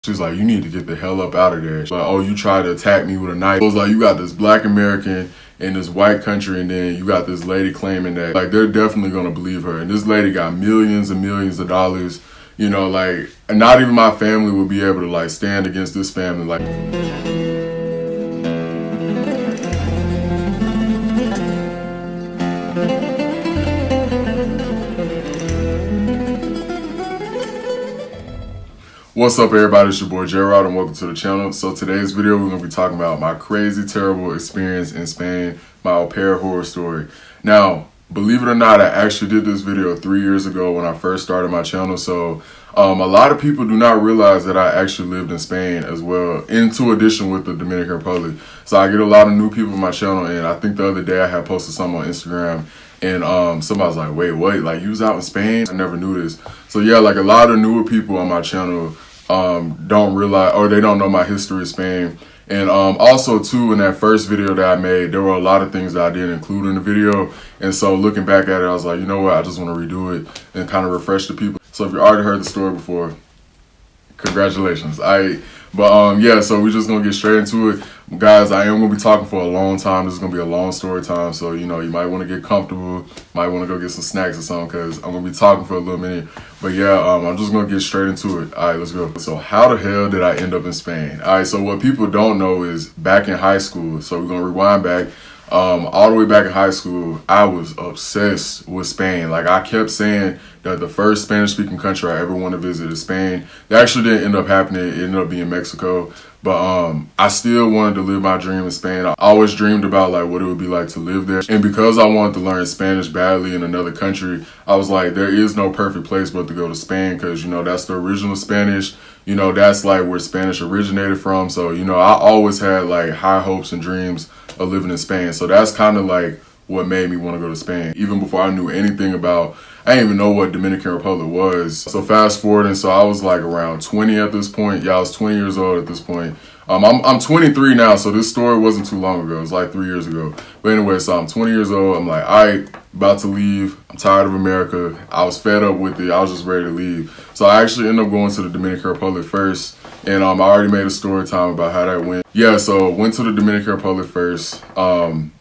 She's like, you need to get the hell up out of there. She's like, oh, you tried to attack me with a knife. It was like, you got this black American in this white country, and then you got this lady claiming that, like, they're definitely gonna believe her. And this lady got millions and millions of dollars. You know, like, not even my family would be able to, like, stand against this family. Like, what's up, everybody? It's your boy Gerard, and welcome to the channel. So today's video, we're going to be talking about my crazy, terrible experience in Spain, my au pair horror story. Now, believe it or not, I actually did this video 3 years ago when I first started my channel. So a lot of people do not realize that I actually lived in Spain as well, into addition with the Dominican Republic. So I get a lot of new people on my channel, and I think the other day I had posted something on Instagram, and somebody was like, wait, what? Like, you was out in Spain? I never knew this. So yeah, like, a lot of newer people on my channel don't realize, or they don't know my history of Spain. And also too, in that first video that I made, there were a lot of things that I didn't include in the video. And so looking back at it, I was like, you know what, I just want to redo it and kind of refresh the people. So if you already heard the story before, congratulations. Yeah, so we're just gonna get straight into it. Guys, I am gonna be talking for a long time. This is gonna be a long story time, so you know, you might want to get comfortable, might want to go get some snacks or something, because I'm gonna be talking for a little minute. But yeah, I'm just gonna get straight into it. All right, let's go. So how the hell did I end up in Spain? All right, so what people don't know is back in high school, so we're gonna rewind back. All the way back in high school, I was obsessed with Spain. Like, I kept saying that the first Spanish-speaking country I ever want to visit is Spain. That actually didn't end up happening. It ended up being Mexico. But I still wanted to live my dream in Spain. I always dreamed about, like, what it would be like to live there. And because I wanted to learn Spanish badly in another country, I was like, there is no perfect place but to go to Spain, because, you know, that's the original Spanish. You know, that's, like, where Spanish originated from. So, you know, I always had, like, high hopes and dreams of living in Spain. So that's kind of like what made me want to go to Spain. Even before I knew anything about, I didn't even know what Dominican Republic was. So fast forward, and so I was like around 20 at this point. Yeah, I was 20 years old at this point. I'm 23 now, so this story wasn't too long ago. It was like 3 years ago. But anyway, so I'm 20 years old. I'm like, all right, about to leave. I'm tired of America. I was fed up with it. I was just ready to leave. So I actually ended up going to the Dominican Republic first. And I already made a story time about how that went. Yeah, so went to the Dominican Republic first. And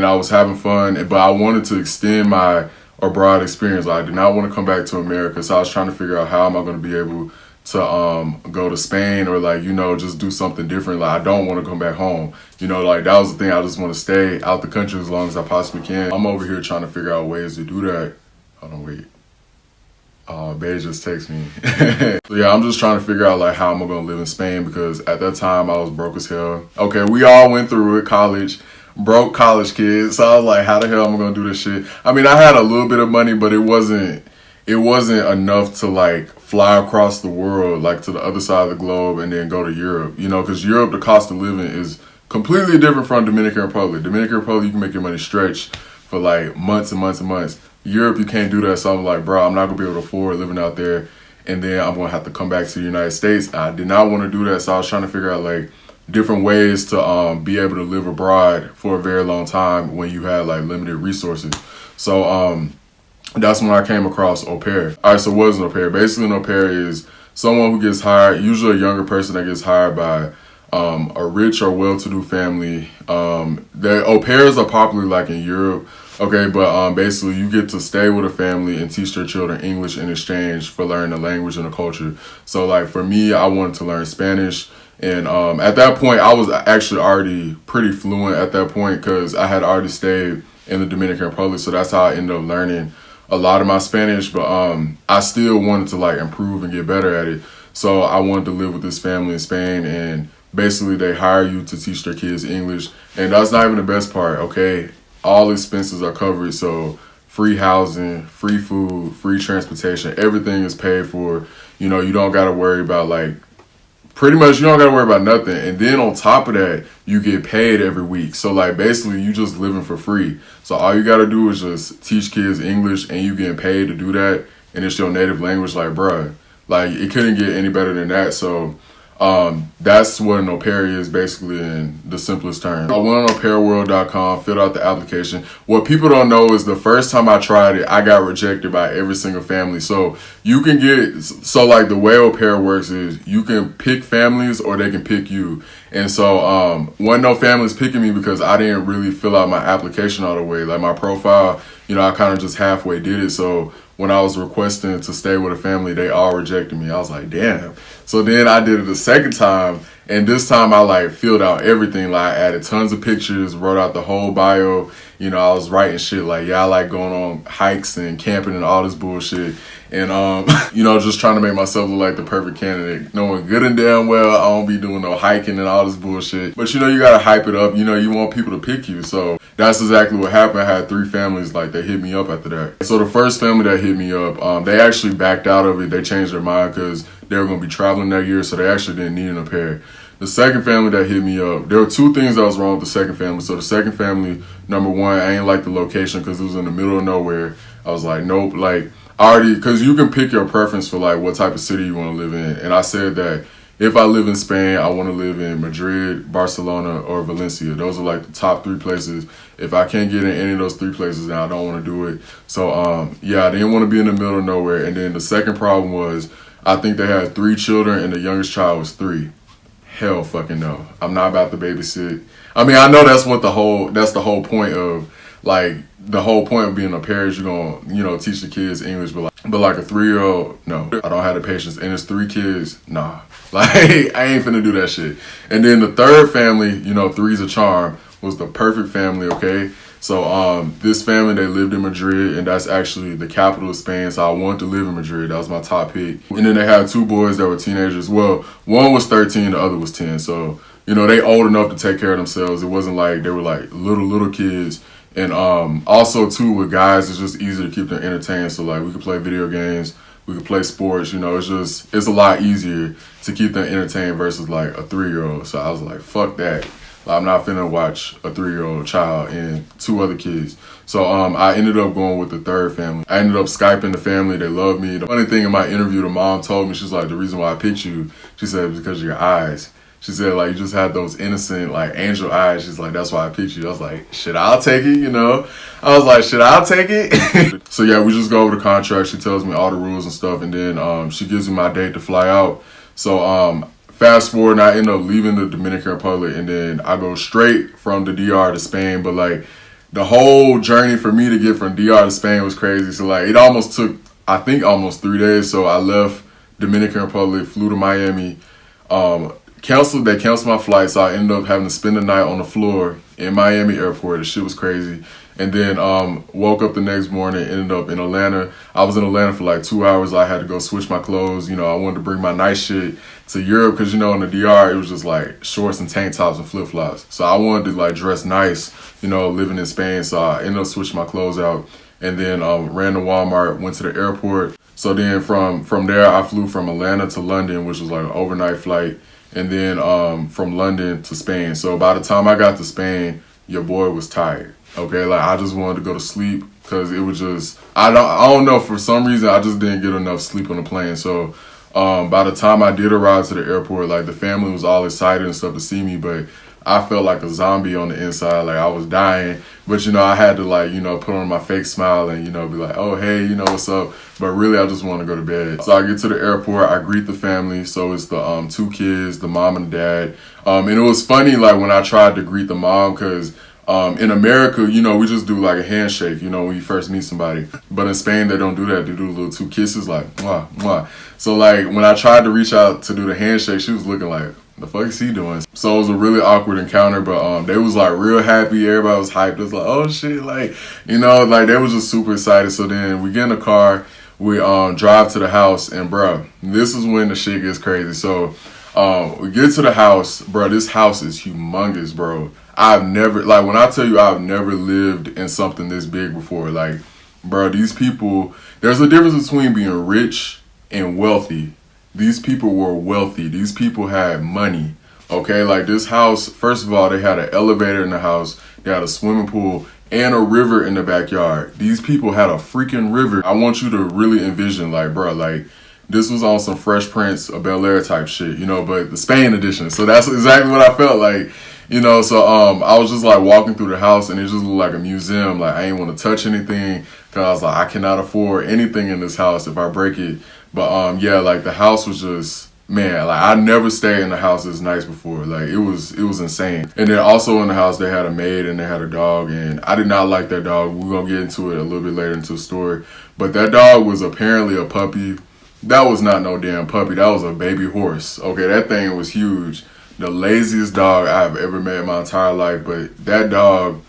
I was having fun, but I wanted to extend my abroad experience. Like, I did not want to come back to America. So I was trying to figure out how am I going to be able to go to Spain, or, like, you know, just do something different. Like, I don't want to come back home. You know, like, that was the thing. I just want to stay out the country as long as I possibly can. I'm over here trying to figure out ways to do that. Hold on, wait. Bae just texted me. So yeah, I'm just trying to figure out, like, how am I going to live in Spain, because at that time I was broke as hell. Okay, we all went through it, college. Broke college kids. So I was like, how the hell am I going to do this shit? I mean, I had a little bit of money, but it wasn't enough to, like, fly across the world, like, to the other side of the globe and then go to Europe. You know, because Europe, the cost of living is completely different from Dominican Republic. Dominican Republic, you can make your money stretch for, like, months and months and months. Europe, you can't do that. So I'm like, bro, I'm not going to be able to afford living out there. And then I'm going to have to come back to the United States. I did not want to do that. So I was trying to figure out, like, different ways to be able to live abroad for a very long time when you had, like, limited resources. So that's when I came across au pair. All right, so what is an au pair? Basically, an au pair is someone who gets hired, usually a younger person that gets hired by a rich or well-to-do family. The au pairs are popular, like, in Europe. Okay, but basically you get to stay with a family and teach their children English in exchange for learning the language and the culture. So, like, for me, I wanted to learn Spanish. And at that point, I was actually already pretty fluent at that point, because I had already stayed in the Dominican Republic. So that's how I ended up learning a lot of my Spanish. But I still wanted to, like, improve and get better at it. So I wanted to live with this family in Spain, and basically they hire you to teach their kids English. And that's not even the best part, okay? All expenses are covered. So free housing, free food, free transportation, everything is paid for. You know, you don't got to worry about, like, pretty much you don't got to worry about nothing. And then on top of that, you get paid every week. So, like, basically you just living for free. So all you got to do is just teach kids English, and you getting paid to do that. And it's your native language. Like, bruh, like, it couldn't get any better than that. So That's what an au pair is basically in the simplest terms. I went on aupairworld.com, filled out the application. What people don't know is the first time I tried it, I got rejected by every single family. So you can like the way au pair works is you can pick families or they can pick you. And so wasn't no families picking me because I didn't really fill out my application all the way. Like my profile, I kind of just halfway did it. So when I was requesting to stay with a family, they all rejected me. I was like, damn. So then I did it the second time, and this time I like filled out everything. Like I added tons of pictures, wrote out the whole bio. I was writing shit like, yeah, I like going on hikes and camping and all this bullshit. And, just trying to make myself look like the perfect candidate. Knowing good and damn well I don't be doing no hiking and all this bullshit. But, you got to hype it up. You want people to pick you. So that's exactly what happened. I had 3 families, like, they hit me up after that. So the first family that hit me up, they actually backed out of it. They changed their mind because they were going to be traveling that year. So they actually didn't need an au pair. The second family that hit me up, there were 2 things that was wrong with the second family. So the second family, number one, I ain't like the location because it was in the middle of nowhere. I was like, nope, like, because you can pick your preference for like what type of city you want to live in. And I said that if I live in Spain, I want to live in Madrid, Barcelona, or Valencia. Those are like the top 3 places. If I can't get in any of those 3 places, then I don't want to do it. So, I didn't want to be in the middle of nowhere. And then the second problem was, I think they had 3 children and the youngest child was 3. Hell fucking no. I'm not about to babysit. I mean, I know that's the whole point of, like, the whole point of being a parent is you're gonna, teach the kids English, but like a 3-year-old, no. I don't have the patience. And it's 3 kids, nah. Like, I ain't finna do that shit. And then the third family, 3's a charm, was the perfect family, okay? So this family, they lived in Madrid, and that's actually the capital of Spain. So I wanted to live in Madrid. That was my top pick. And then they had 2 boys that were teenagers. Well, one was 13, the other was 10. So, they old enough to take care of themselves. It wasn't like they were like little kids. And also too, with guys, it's just easier to keep them entertained. So like we could play video games, we could play sports, it's a lot easier to keep them entertained versus like a 3-year-old. So I was like, fuck that. I'm not finna watch a 3-year-old child and 2 other kids. So I ended up going with the third family. I ended up Skyping the family. They love me. The funny thing in my interview, the mom told me, she's like, the reason why I picked you, she said, it was because of your eyes. She said, like, you just had those innocent, like, angel eyes. She's like, that's why I picked you. I was like, shit, I'll take it, I was like, shit, I'll take it. So, yeah, we just go over the contract. She tells me all the rules and stuff, and then she gives me my date to fly out. So, fast forward, and I end up leaving the Dominican Republic, and then I go straight from the DR to Spain. But, like, the whole journey for me to get from DR to Spain was crazy. So, like, it almost took, I think, almost 3 days. So, I left Dominican Republic, flew to Miami, they canceled my flight, so I ended up having to spend the night on the floor in Miami airport. The shit was crazy. And then woke up the next morning, ended up in Atlanta. I was in Atlanta for like 2 hours. I had to go switch my clothes. I wanted to bring my nice shit to Europe because, in the DR, it was just like shorts and tank tops and flip-flops. So I wanted to like dress nice, living in Spain. So I ended up switching my clothes out and then ran to Walmart, went to the airport. So then from there, I flew from Atlanta to London, which was like an overnight flight. And then from London to Spain. So by the time I got to Spain, your boy was tired. Okay, like I just wanted to go to sleep because it was just I don't know, for some reason I just didn't get enough sleep on the plane. So by the time I did arrive to the airport, like the family was all excited and stuff to see me, but I felt like a zombie on the inside, like I was dying. But, I had to like, put on my fake smile and, be like, oh, hey, what's up? But really, I just want to go to bed. So I get to the airport, I greet the family. So it's the 2 kids, the mom and the dad. And it was funny, like when I tried to greet the mom, because in America, we just do like a handshake, when you first meet somebody. But in Spain, they don't do that. They do little 2 kisses, like, mwah, mwah. So like when I tried to reach out to do the handshake, she was looking like, the fuck is he doing? So it was a really awkward encounter, but they was like real happy. Everybody was hyped. It was like, oh shit, like, like they was just super excited. So then we get in the car, we drive to the house, and bro, this is when the shit gets crazy. So we get to the house, bro, this house is humongous, bro. I've never, like when I tell you I've never lived in something this big before, like, bro, these people, there's a difference between being rich and wealthy. These people were wealthy. These people had money. Okay, like this house, first of all, they had an elevator in the house. They had a swimming pool and a river in the backyard. These people had a freaking river. I want you to really envision, like, bro, like This was on some Fresh Prince of Bel-Air type shit, you know, but the Spain edition. So that's exactly what I felt like, you know. So I was just like walking through the house, and it just looked like a museum. Like I ain't want to touch anything because I was like, I cannot afford anything in this house if I break it. But yeah, like the house was just, man, like I never stayed in a house this nice before. Like it was insane. And then also in the house they had a maid and they had a dog, and I did not like that dog. We're gonna get into it a little bit later into the story. But that dog was apparently a puppy. That was not no damn puppy. That was a baby horse. Okay, that thing was huge. The laziest dog I've ever met in my entire life. But that dog,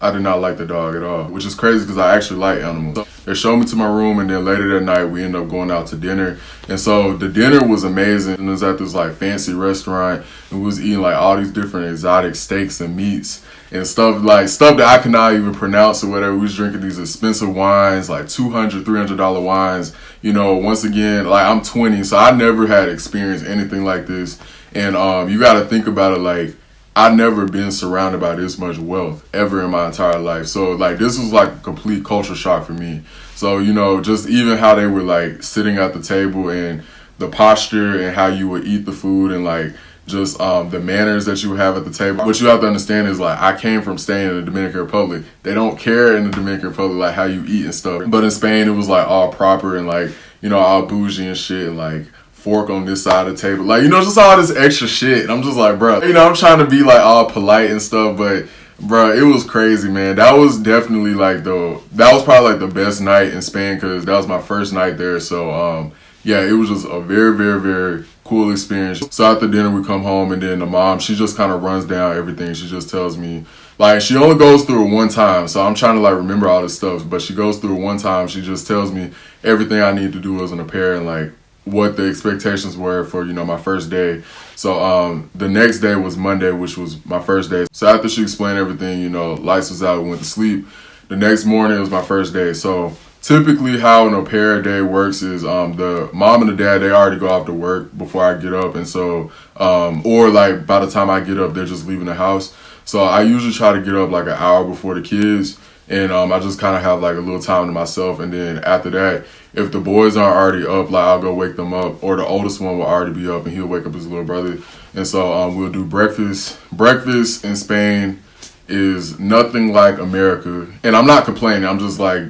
I did not like the dog at all, which is crazy because I actually like animals. They showed me to my room, and then later that night we ended up going out to dinner. And so the dinner was amazing. And it was at this like fancy restaurant, and we was eating like all these different exotic steaks and meats and stuff that I cannot even pronounce or whatever. We was drinking these expensive wines, like $200, $300 wines. You know, once again, like I'm 20, so I never had experienced anything like this. And you got to think about it, like I've never been surrounded by this much wealth ever in my entire life. So like this was like a complete culture shock for me. So, you know, just even how they were like sitting at the table and the posture and how you would eat the food and like just the manners that you would have at the table. What you have to understand is like I came from staying in the Dominican Republic. They don't care in the Dominican Republic like how you eat and stuff. But in Spain it was like all proper and like, you know, all bougie and shit, and like fork on this side of the table, like, you know, just all this extra shit. And I'm just like, bro, you know, I'm trying to be like all polite and stuff, but bro, it was crazy, man. That was definitely like that was probably like the best night in Spain because that was my first night there. So yeah, it was just a very, very, very cool experience. So after dinner we come home, and then the mom, she just kind of runs down everything. She just tells me, like, she only goes through it one time, so I'm trying to like remember all this stuff, but she goes through it one time. She just tells me everything I need to do as an au pair and like what the expectations were for, you know, my first day. So the next day was Monday, which was my first day. So after she explained everything, you know, lights was out, we went to sleep. The next morning was my first day. So typically how an au pair day works is the mom and the dad, they already go off to work before I get up. And so, or like by the time I get up, they're just leaving the house. So I usually try to get up like an hour before the kids. And I just kind of have like a little time to myself. And then after that, if the boys aren't already up, like I'll go wake them up, or the oldest one will already be up and he'll wake up his little brother. And so we'll do breakfast. Breakfast in Spain is nothing like America. And I'm not complaining. I'm just like,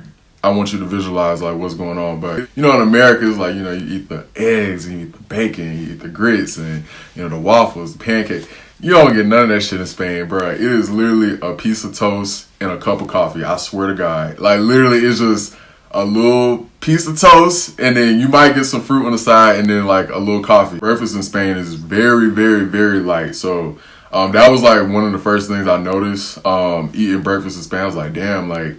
I want you to visualize like what's going on. But you know, in America, it's like, you know, you eat the eggs, and you eat the bacon, you eat the grits, and you know, the waffles, the pancakes. You don't get none of that shit in Spain, bro. It is literally a piece of toast and a cup of coffee. I swear to God. Like literally, it's just a little piece of toast, and then you might get some fruit on the side, and then like a little coffee. Breakfast in Spain is very, very, very light. So that was like one of the first things I noticed eating breakfast in Spain. I was like, damn, like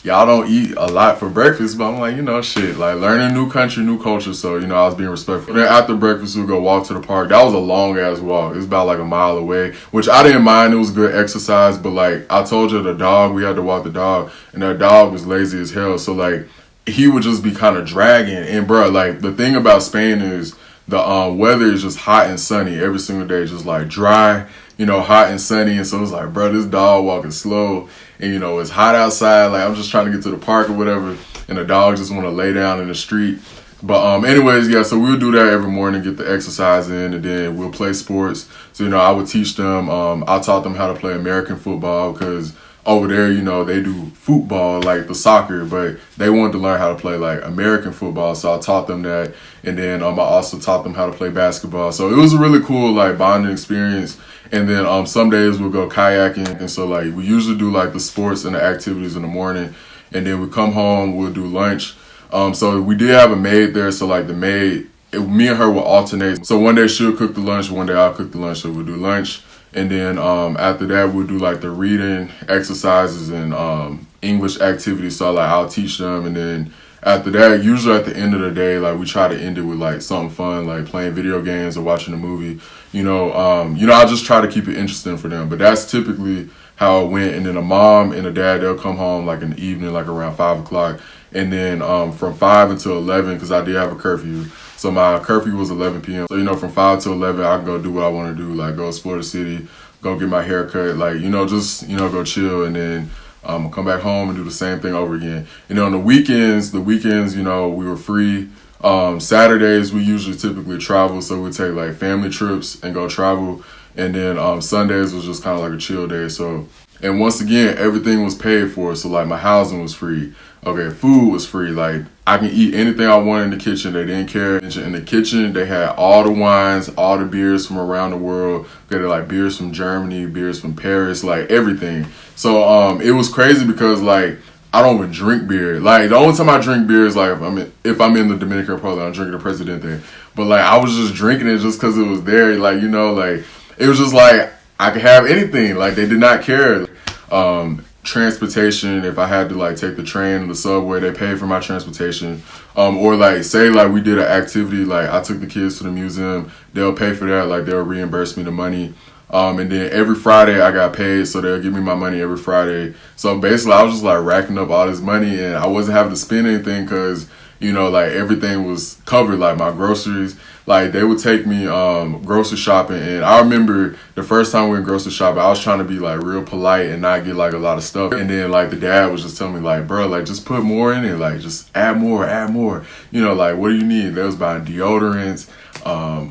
y'all don't eat a lot for breakfast. But I'm like, you know, shit, like learning new country, new culture. So, you know, I was being respectful. Then after breakfast, we'll go walk to the park. That was a long ass walk. It was about like a mile away, which I didn't mind. It was good exercise. But like I told you, the dog, we had to walk the dog, and that dog was lazy as hell. So like he would just be kind of dragging. And bro, like the thing about Spain is the weather is just hot and sunny every single day, just like dry, you know, hot and sunny. And so it's like, bro, this dog walking slow, and you know, it's hot outside. Like I'm just trying to get to the park or whatever, and the dog just want to lay down in the street. But anyways, yeah, so we'll do that every morning, get the exercise in, and then we'll play sports. So, you know, I would teach them, I taught them how to play American football, because over there, you know, they do football, like the soccer, but they wanted to learn how to play like American football. So I taught them that. And then I also taught them how to play basketball. So it was a really cool like bonding experience. And then some days we'll go kayaking. And so like we usually do like the sports and the activities in the morning. And then we come home, we'll do lunch. So we did have a maid there. So like the maid, me and her will alternate. So one day she'll cook the lunch, one day I'll cook the lunch. So we'll do lunch. And then after that, we'll do like the reading exercises and English activities. So like I'll teach them. And then after that, usually at the end of the day, like we try to end it with like something fun, like playing video games or watching a movie. You know, I just try to keep it interesting for them. But that's typically how it went. And then the mom and the dad, they'll come home like in the evening, like around 5 o'clock. And then from 5 until 11, because I did have a curfew. So my curfew was 11 p.m. So, you know, from 5 to 11, I can go do what I want to do, like go explore the city, go get my hair cut, like, you know, just, you know, go chill. And then come back home and do the same thing over again. You know, on the weekends, you know, we were free. Saturdays we usually typically travel, so we take like family trips and go travel. And then Sundays was just kind of like a chill day. So, and once again, everything was paid for. So like my housing was free. Okay, food was free. Like I can eat anything I want in the kitchen. They didn't care. In the kitchen, they had all the wines, all the beers from around the world. They had like beers from Germany, beers from Paris, like everything. So it was crazy because like I don't even drink beer. Like the only time I drink beer is like if I'm in the Dominican Republic, I'm drinking the Presidente. But like I was just drinking it just because it was there. Like, you know, like it was just like I could have anything. Like they did not care. Transportation, if I had to like take the train or the subway, they paid for my transportation. Or like say like we did an activity, like I took the kids to the museum, they'll pay for that. Like they'll reimburse me the money. And then every Friday I got paid, so they'll give me my money every Friday. So basically I was just like racking up all this money, and I wasn't having to spend anything because, you know, like everything was covered, like my groceries. Like they would take me grocery shopping, and I remember the first time we went grocery shopping, I was trying to be like real polite and not get like a lot of stuff. And then like the dad was just telling me like, bro, like just put more in it, like just add more. You know, like what do you need? They was buying deodorants,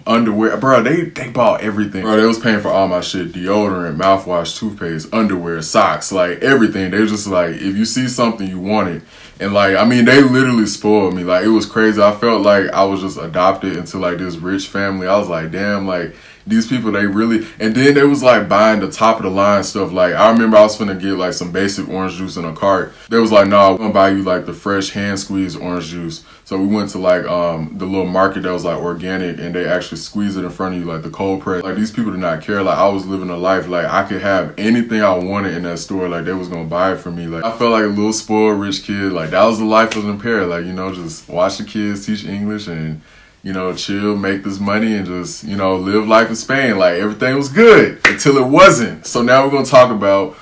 underwear, bro. They bought everything, bro. They was paying for all my shit: deodorant, mouthwash, toothpaste, underwear, socks, like everything. They was just like, if you see something you want it. And like, I mean, they literally spoiled me. Like, it was crazy. I felt like I was just adopted into like this rich family. I was like, damn, like these people, they really, and then they was like buying the top of the line stuff. Like, I remember I was finna get like some basic orange juice in a cart. They was like, nah, we're gonna buy you like the fresh hand squeezed orange juice. So we went to like the little market that was like organic, and they actually squeeze it in front of you, like the cold press. Like these people did not care. Like I was living a life, like I could have anything I wanted in that store. Like they was gonna buy it for me. Like I felt like a little spoiled rich kid. Like that was the life of an impaired. Like, you know, just watch the kids teach English and, you know, chill, make this money, and just, you know, live life in Spain. Like everything was good until it wasn't. So now we're gonna talk about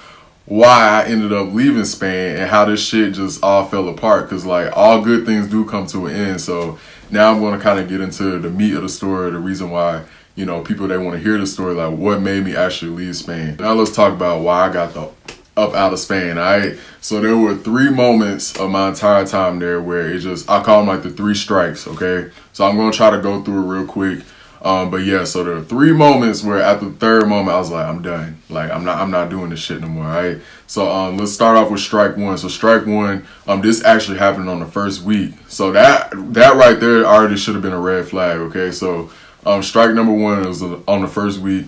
why I ended up leaving Spain and how this shit just all fell apart. Cause like all good things do come to an end. So now I'm gonna kind of get into the meat of the story, the reason why, you know, people, they want to hear the story, like what made me actually leave Spain. Now let's talk about why I got up out of Spain. Alright, so there were 3 moments of my entire time there where it just, I call them like the 3 strikes. Okay, so I'm gonna try to go through it real quick. But yeah, so there are 3 moments where at the 3rd moment I was like, I'm done. Like I'm not doing this shit no more. Alright, so let's start off with strike 1. So strike 1, this actually happened on the first week. So that right there already should have been a red flag. Okay, so strike number 1 was on the first week.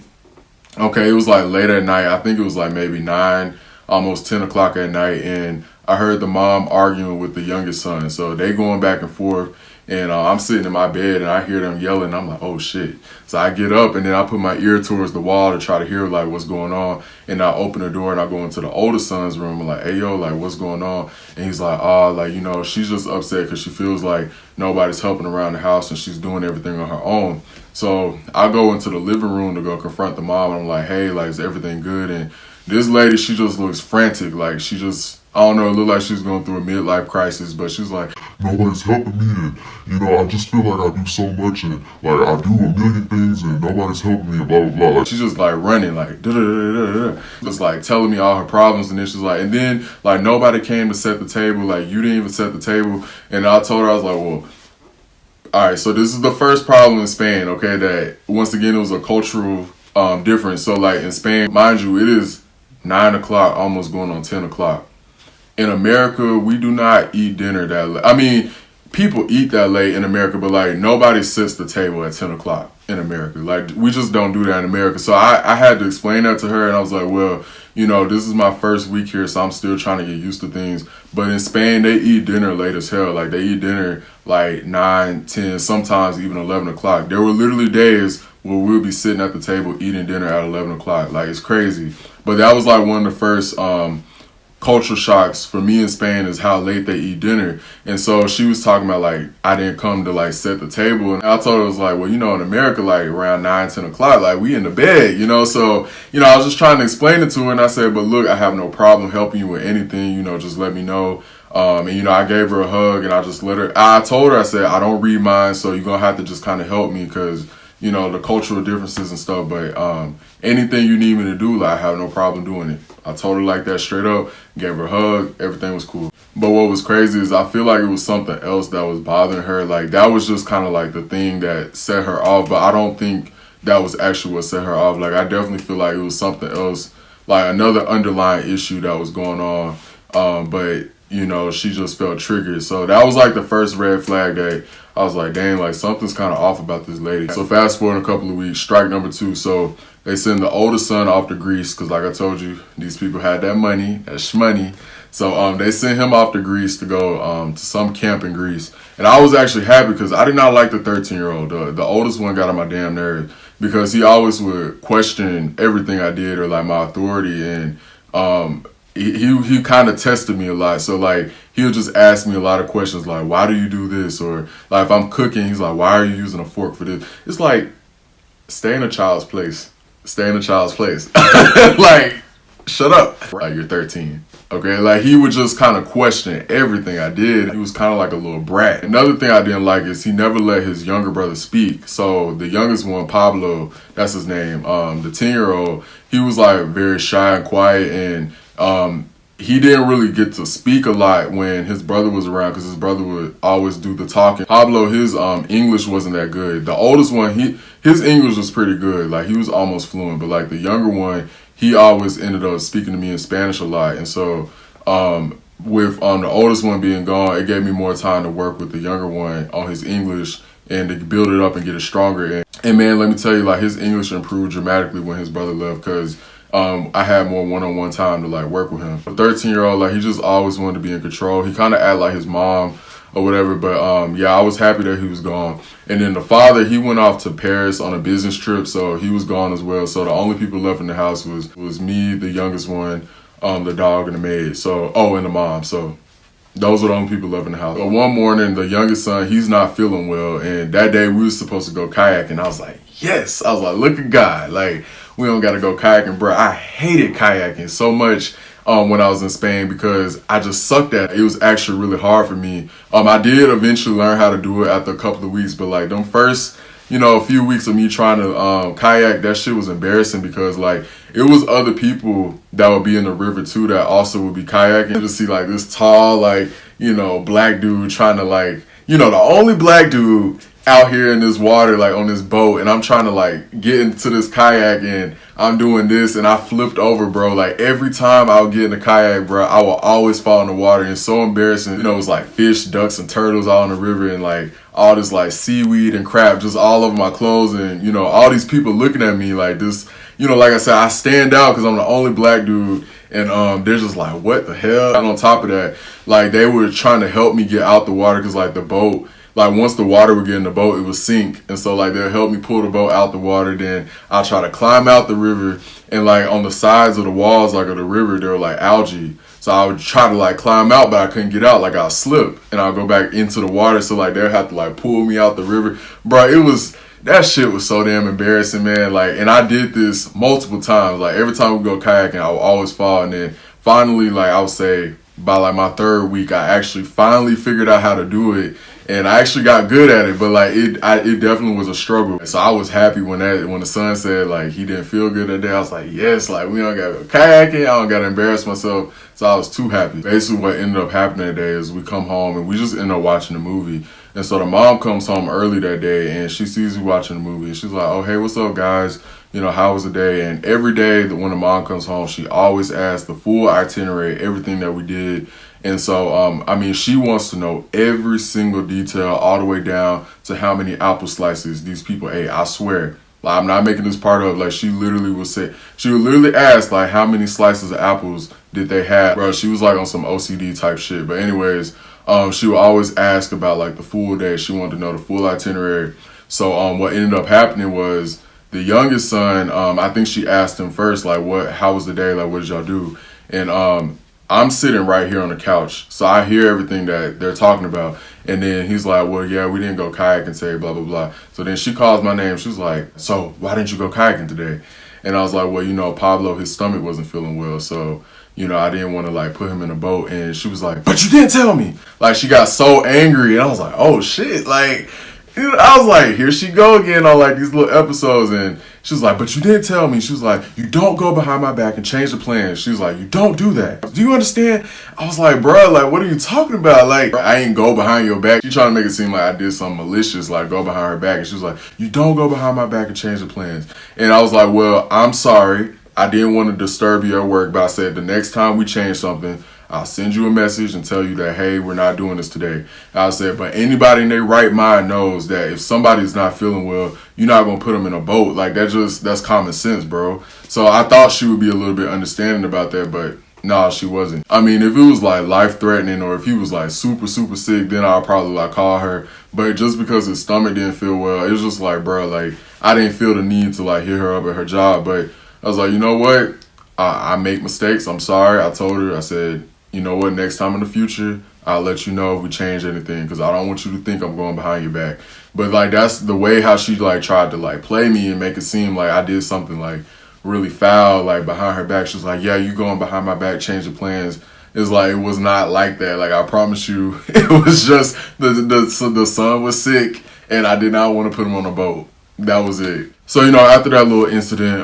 Okay, it was like late at night. I think it was like maybe 9, almost 10 o'clock at night, and I heard the mom arguing with the youngest son. So they going back and forth. And I'm sitting in my bed and I hear them yelling. I'm like, oh shit. So I get up and then I put my ear towards the wall to try to hear like what's going on. And I open the door and I go into the older son's room. I'm like, hey yo, like what's going on? And he's like, oh, like, you know, she's just upset because she feels like nobody's helping around the house and she's doing everything on her own. So I go into the living room to go confront the mom. And I'm like, hey, like, is everything good? And this lady, she just looks frantic. Like she just, I don't know, it looked like she was going through a midlife crisis, but she's like, nobody's helping me, and, you know, I just feel like I do so much, and, like, I do a million things, and nobody's helping me, and blah, blah, blah. Like, she's just, like, running, like, da-da-da-da-da-da. Just, like, telling me all her problems, and then she's like, and then, like, nobody came to set the table, like, you didn't even set the table, and I told her, I was like, well, all right, so this is the first problem in Spain, okay, that, once again, it was a cultural difference. So, like, in Spain, mind you, it is 9 o'clock, almost going on 10 o'clock. In America, we do not eat dinner that late. I mean, people eat that late in America, but like nobody sits the table at 10 o'clock in America. Like we just don't do that in America. So I had to explain that to her, and I was like, well, you know, this is my first week here, so I'm still trying to get used to things. But in Spain, they eat dinner late as hell. Like they eat dinner like 9, 10, sometimes even 11 o'clock. There were literally days where we'll be sitting at the table eating dinner at 11 o'clock. Like it's crazy. But that was like one of the first cultural shocks for me in Spain, is how late they eat dinner. And so she was talking about like I didn't come to like set the table, and I told her, I was like, well, you know, in America, like around 9, 10 o'clock, like we in the bed, you know. So, you know, I was just trying to explain it to her, and I said, but look, I have no problem helping you with anything, you know, just let me know. And you know, I gave her a hug, and I just I told her, I said, I don't read minds, so you're gonna have to just kind of help me, because, you know, the cultural differences and stuff, but anything you need me to do, like I have no problem doing it. I told her like that straight up, gave her a hug, everything was cool. But what was crazy is I feel like it was something else that was bothering her. Like that was just kind of like the thing that set her off. But I don't think that was actually what set her off. Like I definitely feel like it was something else, like another underlying issue that was going on. But you know, she just felt triggered. So that was like the first red flag that I was like, dang, like something's kind of off about this lady. So fast forward a couple of weeks, strike number 2. So they send the oldest son off to Greece because, like I told you, these people had that money, that shmoney. So they sent him off to Greece to go to some camp in Greece. And I was actually happy because I did not like the 13-year-old. The oldest one got on my damn nerves because he always would question everything I did or like my authority. And he kind of tested me a lot. So like he'll just ask me a lot of questions like, why do you do this? Or like if I'm cooking, he's like, why are you using a fork for this? It's like, stay in a child's place. Stay in a child's place. Like, shut up. Like, you're 13. Okay, like he would just kind of question everything I did. He was kind of like a little brat. Another thing I didn't like is he never let his younger brother speak. So the youngest one, Pablo, that's his name, the 10-year-old, he was like very shy and quiet, and he didn't really get to speak a lot when his brother was around because his brother would always do the talking. Pablo, his English wasn't that good. The oldest one, his English was pretty good. Like he was almost fluent, but like the younger one, he always ended up speaking to me in Spanish a lot. And so with the oldest one being gone, it gave me more time to work with the younger one on his English and to build it up and get it stronger. And man, let me tell you, like his English improved dramatically when his brother left because I had more one-on-one time to like work with him. The 13-year-old, like he just always wanted to be in control. He kind of acted like his mom or whatever, but yeah, I was happy that he was gone. And then the father, he went off to Paris on a business trip, so he was gone as well. So the only people left in the house was me, the youngest one, the dog, and the maid. So and the mom. So those were the only people left in the house. But one morning, the youngest son, he's not feeling well, and that day we were supposed to go kayaking. I was like, yes. I was like, look at God, like we don't got to go kayaking, bro. I hated kayaking so much when I was in Spain because I just sucked at it. It was actually really hard for me. I did eventually learn how to do it after a couple of weeks, but like them first, a few weeks of me trying to kayak, that shit was embarrassing because like it was other people that would be in the river too that also would be kayaking. To see like this tall, like, black dude trying to like, the only black dude out here in this water, like on this boat, and I'm trying to like get into this kayak and I'm doing this and I flipped over, bro. Like every time I would get in the kayak, bro, I would always fall in the water, and it's so embarrassing. It was like fish, ducks, and turtles all in the river, and like all this like seaweed and crap just all over my clothes, and all these people looking at me like this. Like I said, I stand out because I'm the only black dude, and they're just like, what the hell? And on top of that, like they were trying to help me get out the water because like the boat, like once the water would get in the boat, it would sink. And so like they'll help me pull the boat out the water. Then I'll try to climb out the river, and like on the sides of the walls, like of the river, there were like algae. So I would try to like climb out, but I couldn't get out. Like I'll slip and I'll go back into the water. So like they'll have to like pull me out the river. Bro, that shit was so damn embarrassing, man. Like, and I did this multiple times. Like every time we go kayaking, I would always fall. And then finally, like I would say by like my 3rd week, I actually finally figured out how to do it. And I actually got good at it, but like it definitely was a struggle. So I was happy when the son said like he didn't feel good that day. I was like, yes, like we don't gotta go kayaking. I don't gotta embarrass myself. So I was too happy. Basically what ended up happening that day is we come home and we just end up watching the movie. And so the mom comes home early that day and she sees me watching the movie and she's like, oh, hey, what's up, guys? How was the day? And every day that when the mom comes home, she always asks the full itinerary, everything that we did. And so, she wants to know every single detail all the way down to how many apple slices these people ate. I swear. Like, I'm not making this part up. Like, she would literally ask, like, how many slices of apples did they have? Bro, she was, like, on some OCD type shit. But anyways, she would always ask about, like, the full day. She wanted to know the full itinerary. So, what ended up happening was the youngest son, I think she asked him first, like, how was the day? Like, what did y'all do? And, I'm sitting right here on the couch, so I hear everything that they're talking about. And then he's like, well, yeah, we didn't go kayaking today, blah, blah, blah. So then she calls my name. She was like, so why didn't you go kayaking today? And I was like, well, Pablo, his stomach wasn't feeling well. So, I didn't want to like put him in a boat. And she was like, but you didn't tell me. Like she got so angry. And I was like, oh, shit. Like, I was like, here she go again on like these little episodes, and she was like, but you didn't tell me. She was like, you don't go behind my back and change the plans. She was like, you don't do that. Do you understand? I was like, bro, like, what are you talking about? Like, I ain't go behind your back. She trying to make it seem like I did something malicious, like go behind her back. And she was like, you don't go behind my back and change the plans. And I was like, well, I'm sorry. I didn't want to disturb your work, but I said the next time we change something, I'll send you a message and tell you that, hey, we're not doing this today. I said, but anybody in their right mind knows that if somebody's not feeling well, you're not going to put them in a boat. Like, that's common sense, bro. So I thought she would be a little bit understanding about that, but nah, she wasn't. I mean, if it was like life-threatening or if he was like super, super sick, then I'll probably like call her. But just because his stomach didn't feel well, it was just like, bro, like, I didn't feel the need to like hit her up at her job. But I was like, you know what? I make mistakes. I'm sorry. I told her, I said, you know what, next time in the future, I'll let you know if we change anything, because I don't want you to think I'm going behind your back. But like, that's the way how she like tried to like play me and make it seem like I did something like really foul, like behind her back. She was like, yeah, you going behind my back, change the plans. It's like, it was not like that. Like, I promise you, it was just the son was sick and I did not want to put him on a boat. That was it. So, you know, after that little incident,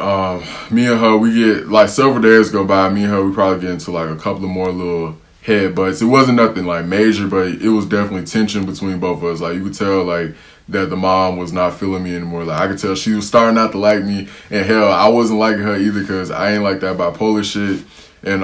me and her, we get, like, several days go by. Me and her, we probably get into, like, a couple of more little headbutts. It wasn't nothing, like, major, but it was definitely tension between both of us. Like, you could tell, like, that the mom was not feeling me anymore. Like, I could tell she was starting not to like me. And, hell, I wasn't liking her either because I ain't like that bipolar shit. And,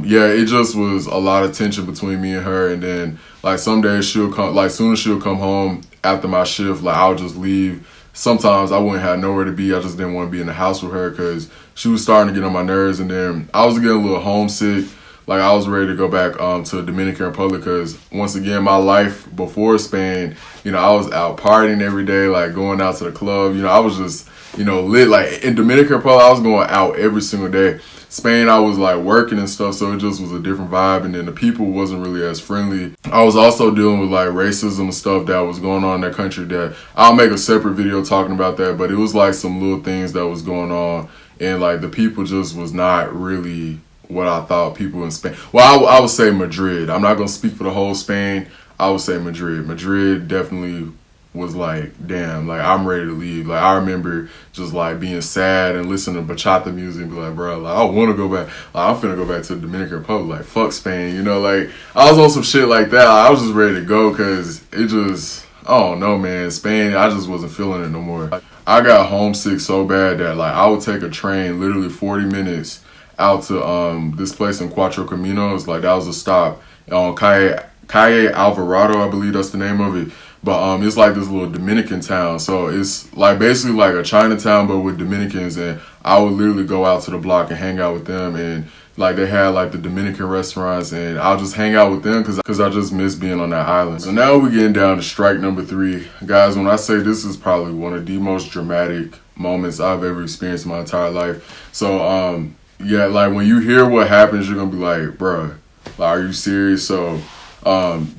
yeah, it just was a lot of tension between me and her. And then, like, some days she'll come, like, soon as she'll come home after my shift, like, I'll just leave. Sometimes I wouldn't have nowhere to be. I just didn't want to be in the house with her because she was starting to get on my nerves. And then I was getting a little homesick. Like, I was ready to go back to the Dominican Republic because, once again, my life before Spain, you know, I was out partying every day, like going out to the club. You know, I was just, you know, lit. Like, in Dominican Republic, I was going out every single day. Spain, I was like working and stuff, so it just was a different vibe, and then the people wasn't really as friendly. I was also dealing with like racism and stuff that was going on in that country that I'll make a separate video talking about that, but it was like some little things that was going on, and like the people just was not really what I thought people in Spain. Well, I would say Madrid. I'm not going to speak for the whole Spain. I would say Madrid. Madrid definitely was like, damn, like, I'm ready to leave. Like, I remember just like being sad and listening to bachata music and be like, bro, like, I want to go back. Like, I'm finna go back to the Dominican Republic. Like, fuck Spain, you know? Like, I was on some shit like that. I was just ready to go because it just, I don't know, man. Spain, I just wasn't feeling it no more. I got homesick so bad that like I would take a train literally 40 minutes out to this place in Cuatro Caminos. Like, that was a stop on Calle Alvarado, I believe that's the name of it. But it's like this little Dominican town. So it's like basically like a Chinatown, but with Dominicans. And I would literally go out to the block and hang out with them. And like they had like the Dominican restaurants, and I'll just hang out with them because I just miss being on that island. So now we're getting down to strike number 3. Guys, when I say this is probably one of the most dramatic moments I've ever experienced in my entire life. So yeah, like when you hear what happens, you're going to be like, bruh, like, are you serious? So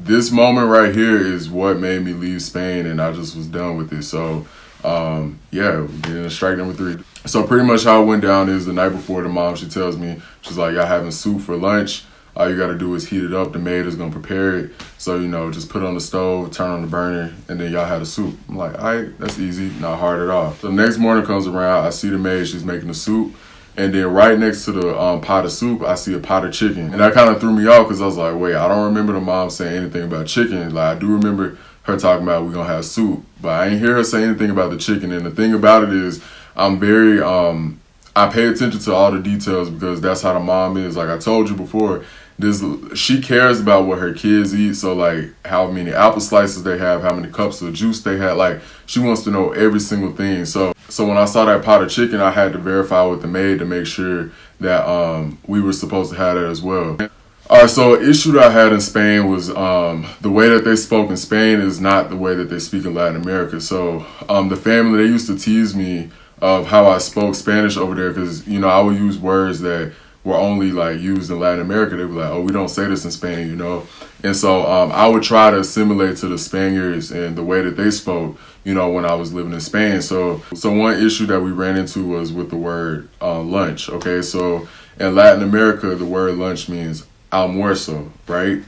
this moment right here is what made me leave Spain, and I just was done with it. So yeah, getting into strike number 3. So pretty much how it went down is the night before, the mom, she tells me, she's like, y'all having soup for lunch. All you got to do is heat it up. The maid is going to prepare it. So, you know, just put it on the stove, turn on the burner, and then y'all have the soup. I'm like, all right, that's easy, not hard at all. So the next morning comes around, I see the maid, she's making the soup. And then right next to the pot of soup, I see a pot of chicken. And that kind of threw me off because I was like, wait, I don't remember the mom saying anything about chicken. Like, I do remember her talking about we're going to have soup. But I ain't hear her say anything about the chicken. And the thing about it is I'm very, I pay attention to all the details because that's how the mom is. Like I told you before, she cares about what her kids eat. So like how many apple slices they have, how many cups of juice they had. Like she wants to know every single thing. So when I saw that pot of chicken, I had to verify with the maid to make sure that we were supposed to have that as well. All right, so an issue that I had in Spain was the way that they spoke in Spain is not the way that they speak in Latin America. So the family, they used to tease me of how I spoke Spanish over there because, you know, I would use words that were only like used in Latin America. They'd be like, oh, we don't say this in Spain, you know? And so I would try to assimilate to the Spaniards and the way that they spoke, you know, when I was living in Spain. So one issue that we ran into was with the word lunch, okay? So in Latin America, the word lunch means almuerzo, right?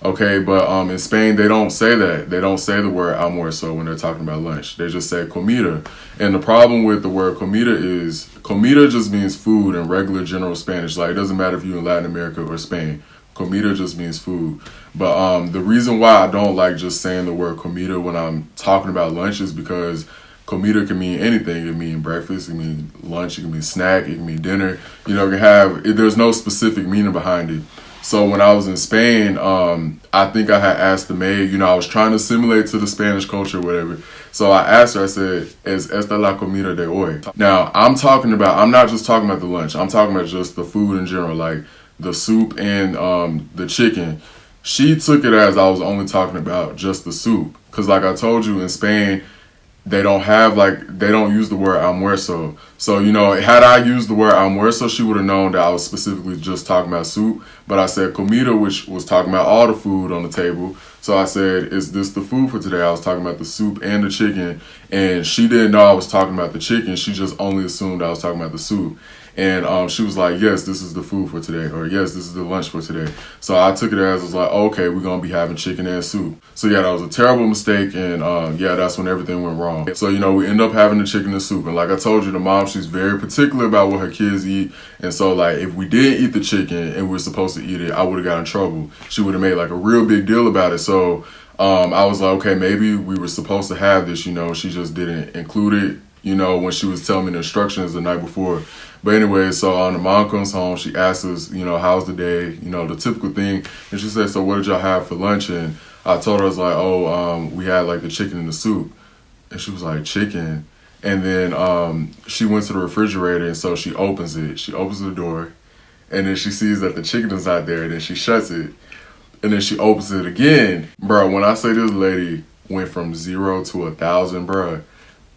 Okay, but in Spain they don't say that. They don't say the word almuerzo when they're talking about lunch. They just say comida. And the problem with the word comida is comida just means food in regular general Spanish. Like, it doesn't matter if you're in Latin America or Spain. Comida just means food. But the reason why I don't like just saying the word comida when I'm talking about lunch is because comida can mean anything. It can mean breakfast, it can mean lunch, it can mean snack, it can mean dinner. You know, it can have, there's no specific meaning behind it. So when I was in Spain, I think I had asked the maid, you know, I was trying to simulate to the Spanish culture or whatever. So I asked her, I said, ¿Es esta la comida de hoy? Now, I'm not just talking about the lunch. I'm talking about just the food in general, like the soup and the chicken. She took it as I was only talking about just the soup. Because like I told you, in Spain, they don't use the word almuerzo. So, you know, had I used the word almuerzo, she would have known that I was specifically just talking about soup. But I said comida, which was talking about all the food on the table. So I said, is this the food for today? I was talking about the soup and the chicken. And she didn't know I was talking about the chicken. She just only assumed I was talking about the soup. And she was like, yes, this is the food for today. Or yes, this is the lunch for today. So I took it as, I was like, okay, we're going to be having chicken and soup. So yeah, that was a terrible mistake. And yeah, that's when everything went wrong. So, you know, we end up having the chicken and soup. And like I told you, the mom, she's very particular about what her kids eat. And so like, if we did eat the chicken and we were supposed to eat it, I would have got in trouble. She would have made like a real big deal about it. So I was like, okay, maybe we were supposed to have this, you know, she just didn't include it, you know, when she was telling me the instructions the night before. But anyway, so the mom comes home, she asks us, you know, how's the day, you know, the typical thing. And she said, so what did y'all have for lunch? And I told her, I was like, oh, we had like the chicken and the soup. And she was like, chicken? And then she went to the refrigerator, and so she opens it. She opens the door, and then she sees that the chicken is not there, and then she shuts it. And then she opens it again. Bro, when I say this lady went from 0 to 1,000, bro,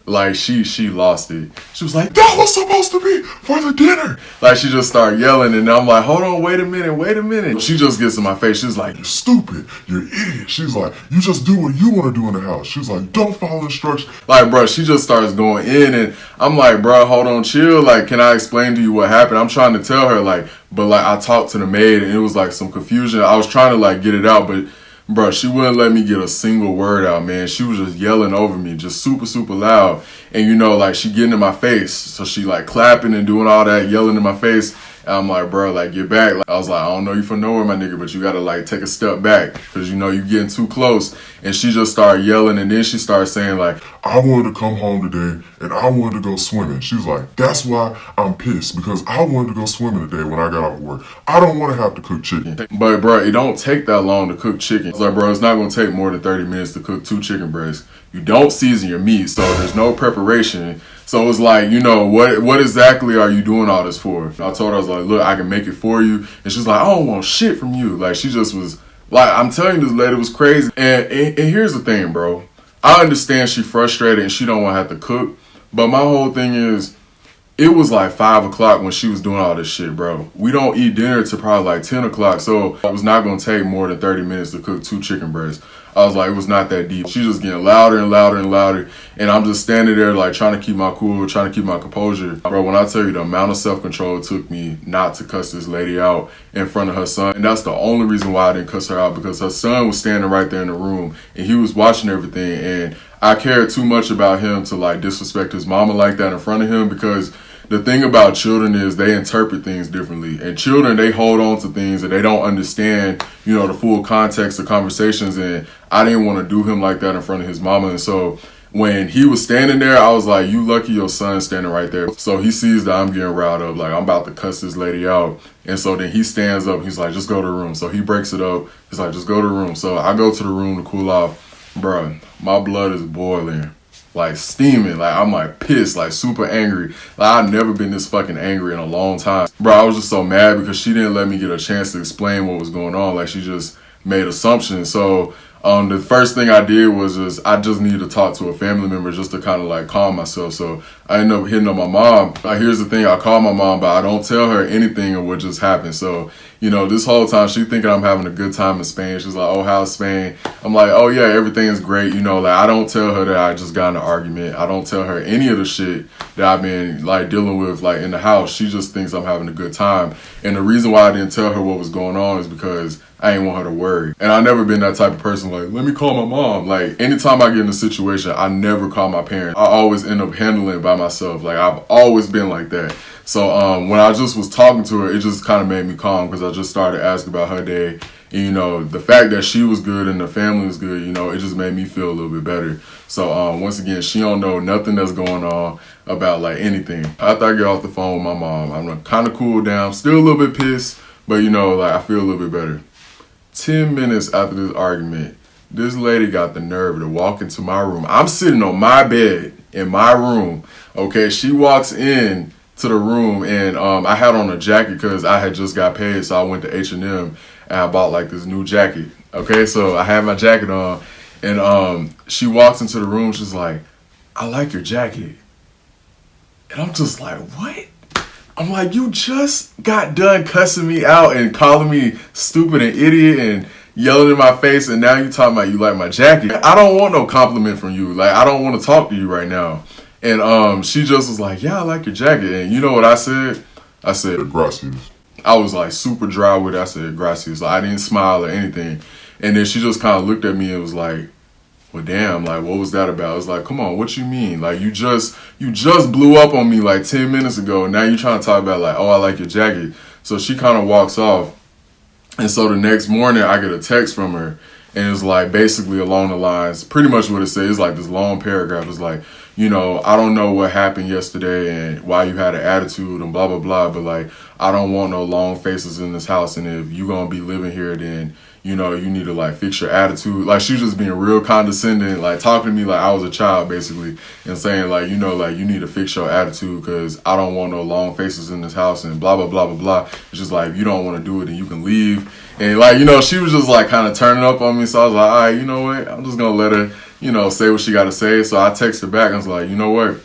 like she lost it. She was like, that was supposed to be for the dinner. Like, she just started yelling, and I'm like, hold on, wait a minute. She just gets in my face. She's like, you're stupid, you're an idiot. She's like, you just do what you want to do in the house. She's like, don't follow instructions. Like, bro, she just starts going in, and I'm like, bro, hold on, chill. Like, can I explain to you what happened? I'm trying to tell her, like, but like, I talked to the maid, and it was like some confusion. I was trying to like get it out, but bro, she wouldn't let me get a single word out, man. She was just yelling over me, just super, super loud. And, you know, like, she getting in my face. So she, like, clapping and doing all that, yelling in my face. And I'm like, bro, like, get back. Like, I was like, I don't know you from nowhere, my nigga, but you got to, like, take a step back. Because, you know, you getting too close. And she just started yelling. And then she started saying, like, I wanted to come home today, and I wanted to go swimming. She was like, that's why I'm pissed, because I wanted to go swimming today when I got off work. I don't want to have to cook chicken. But, bro, it don't take that long to cook chicken. I was like, bro, it's not going to take more than 30 minutes to cook 2 chicken breasts. You don't season your meat, so there's no preparation. So it's like, you know, what exactly are you doing all this for? I told her, I was like, look, I can make it for you. And she's like, I don't want shit from you. Like, she just was, like, I'm telling you, this lady was crazy. And here's the thing, bro. I understand she frustrated and she don't want to have to cook. But my whole thing is, it was like 5 o'clock when she was doing all this shit, bro. We don't eat dinner till probably like 10 o'clock. So it was not going to take more than 30 minutes to cook 2 chicken breasts. I was like, it was not that deep. She's just getting louder and louder and louder. And I'm just standing there like trying to keep my cool, trying to keep my composure. Bro, when I tell you the amount of self-control it took me not to cuss this lady out in front of her son. And that's the only reason why I didn't cuss her out, because her son was standing right there in the room and he was watching everything. And I cared too much about him to like disrespect his mama like that in front of him, because the thing about children is they interpret things differently. And children, they hold on to things and they don't understand, you know, the full context of conversations. And I didn't want to do him like that in front of his mama. And so when he was standing there, I was like, you lucky your son's standing right there. So he sees that I'm getting riled up, like I'm about to cuss this lady out. And so then he stands up, he's like, just go to the room. So he breaks it up. He's like, just go to the room. So I go to the room to cool off. Bruh, my blood is boiling. Like steaming, like I'm like pissed, like super angry. Like I've never been this fucking angry in a long time. Bro, I was just so mad because she didn't let me get a chance to explain what was going on. Like she just made assumptions. So the first thing I did was I just needed to talk to a family member just to kind of like calm myself. So I ended up hitting up my mom. Here's the thing, I call my mom, but I don't tell her anything of what just happened. So, you know, this whole time she thinking I'm having a good time in Spain. She's like, oh, how's Spain? I'm like, oh yeah, everything is great. You know, like I don't tell her that I just got in an argument. I don't tell her any of the shit that I've been like dealing with like in the house. She just thinks I'm having a good time. And the reason why I didn't tell her what was going on is because I ain't want her to worry. And I've never been that type of person like, let me call my mom. Like anytime I get in a situation, I never call my parents. I always end up handling it by myself. Like I've always been like that. So when I just was talking to her, it just kind of made me calm because I just started asking about her day. And, you know, the fact that she was good and the family was good, you know, it just made me feel a little bit better. So once again, she don't know nothing that's going on about like anything. After I get off the phone with my mom, I'm gonna kind of cool down. Still a little bit pissed, but you know, like I feel a little bit better. 10 minutes after this argument, this lady got the nerve to walk into my room. I'm sitting on my bed in my room. Okay, she walks in to the room and I had on a jacket because I had just got paid, so I went to H&M and I bought like this new jacket. Okay, so I had my jacket on and she walks into the room. She's like, I like your jacket. And I'm just like, what? I'm like, you just got done cussing me out and calling me stupid and idiot and yelling in my face, and now you talking about you like my jacket. I don't want no compliment from you. Like, I don't want to talk to you right now. And she just was like, yeah, I like your jacket. And you know what I said? I said, Gracias. I was like super dry with it. I said, gracias. Like, I didn't smile or anything. And then she just kind of looked at me and was like, well, damn, like, what was that about? It's like, come on, what you mean? Like, you just blew up on me like 10 minutes ago. And now you're trying to talk about like, oh, I like your jacket. So she kind of walks off. And so the next morning I get a text from her. And it's like basically along the lines, pretty much what it says. It's like this long paragraph. It's like, you know, I don't know what happened yesterday and why you had an attitude and blah, blah, blah. But like, I don't want no long faces in this house. And if you're going to be living here, then, you know, you need to like fix your attitude. Like, she was just being real condescending, like talking to me like I was a child basically, and saying like, you know, like you need to fix your attitude because I don't want no long faces in this house and blah, blah, blah, blah, blah. It's just like, if you don't want to do it, then you can leave. And like, you know, she was just like kind of turning up on me. So I was like, all right, you know what? I'm just going to let her, you know, say what she got to say. So I texted back and was like, you know what?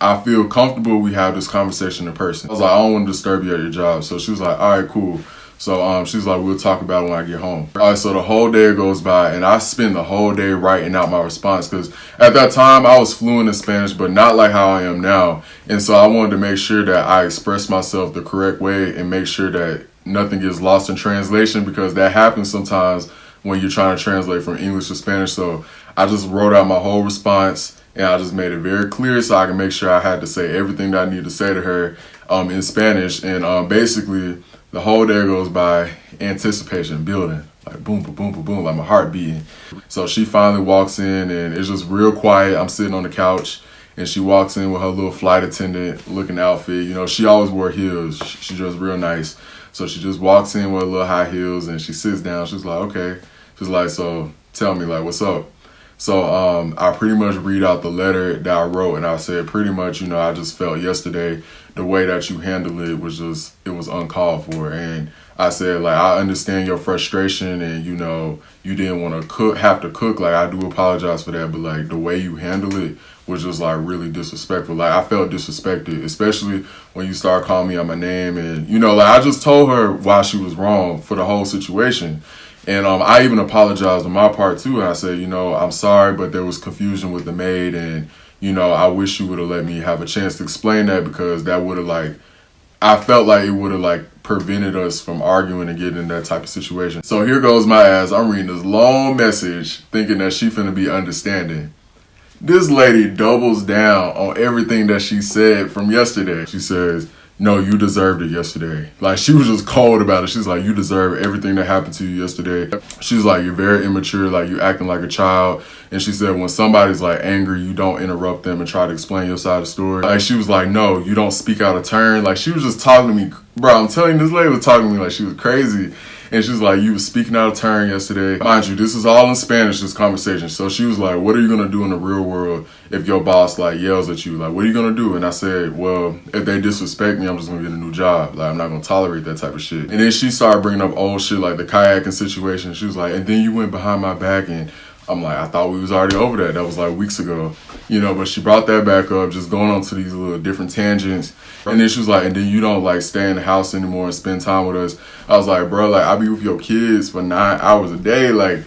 I feel comfortable we have this conversation in person. I was like, I don't want to disturb you at your job. So she was like, all right, cool. So she's like, we'll talk about it when I get home. All right, so the whole day goes by and I spend the whole day writing out my response because at that time I was fluent in Spanish, but not like how I am now. And so I wanted to make sure that I express myself the correct way and make sure that nothing gets lost in translation, because that happens sometimes when you're trying to translate from English to Spanish. So I just wrote out my whole response and I just made it very clear so I can make sure I had to say everything that I need to say to her in Spanish. And basically the whole day goes by, anticipation building, like boom, boom, boom, boom, boom, like my heart beating. So she finally walks in and it's just real quiet. I'm sitting on the couch and she walks in with her little flight attendant looking outfit. You know, she always wore heels. She's just real nice. So she just walks in with her little high heels and she sits down. She's like, okay. She's like, so tell me, like, what's up? So I pretty much read out the letter that I wrote, and I said pretty much, you know, I just felt yesterday the way that you handled it was just, it was uncalled for. And I said, like, I understand your frustration and, you know, you didn't want to have to cook. Like, I do apologize for that. But, like, the way you handled it was just, like, really disrespectful. Like, I felt disrespected, especially when you start calling me out my name. And, you know, like, I just told her why she was wrong for the whole situation. And I even apologized on my part, too. And I said, you know, I'm sorry, but there was confusion with the maid. And, you know, I wish you would have let me have a chance to explain that, because that would have, like, I felt like it would have, like, prevented us from arguing and getting in that type of situation. So here goes my ass. I'm reading this long message thinking that she finna be understanding. This lady doubles down on everything that she said from yesterday. She says, no, you deserved it yesterday. Like, she was just cold about it. She's like, you deserve everything that happened to you yesterday. She's like, you're very immature, like you acting like a child. And she said, when somebody's like angry, you don't interrupt them and try to explain your side of the story. Like, she was like, no, you don't speak out of turn. Like, she was just talking to me. Bro, I'm telling you, this lady was talking to me like she was crazy. And she was like, you was speaking out of turn yesterday. Mind you, this is all in Spanish, this conversation. So she was like, what are you going to do in the real world if your boss like yells at you? Like, what are you going to do? And I said, well, if they disrespect me, I'm just going to get a new job. Like, I'm not going to tolerate that type of shit. And then she started bringing up old shit like the kayaking situation. She was like, and then you went behind my back. And I'm like, I thought we was already over that. That was like weeks ago, you know, but she brought that back up, just going on to these little different tangents. And then she was like, and then you don't like stay in the house anymore and spend time with us. I was like, bro, like I be with your kids for 9 hours a day. Like,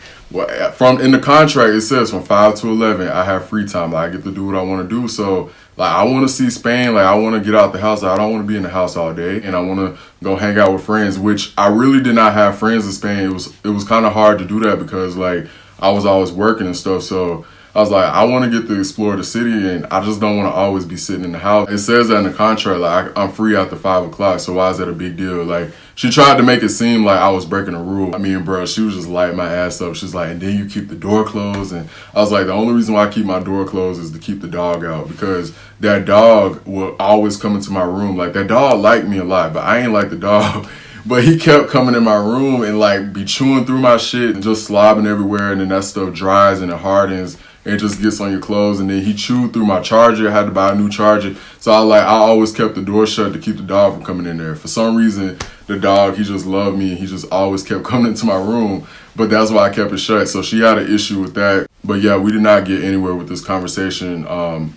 from in the contract, it says from 5 to 11, I have free time. Like, I get to do what I want to do. So Like, I want to see Spain. Like, I want to get out the house. Like, I don't want to be in the house all day, and I want to go hang out with friends, which I really did not have friends in Spain. It was kind of hard to do that because, like, I was always working and stuff. So I was like, I want to get to explore the city, and I just don't want to always be sitting in the house. It says that in the contract, like, I'm free after 5 o'clock, so why is that a big deal? Like, she tried to make it seem like I was breaking a rule. I mean, bro, she was just lighting my ass up. She's like, and then you keep the door closed. And I was like, the only reason why I keep my door closed is to keep the dog out, because that dog will always come into my room. Like, that dog liked me a lot, but I ain't like the dog. But he kept coming in my room and, like, be chewing through my shit and just slobbing everywhere, and then that stuff dries and it hardens. It just gets on your clothes, and then he chewed through my charger. I had to buy a new charger. So I always kept the door shut to keep the dog from coming in there. For some reason, the dog, he just loved me. He just always kept coming into my room, but that's why I kept it shut. So she had an issue with that. But yeah, we did not get anywhere with this conversation.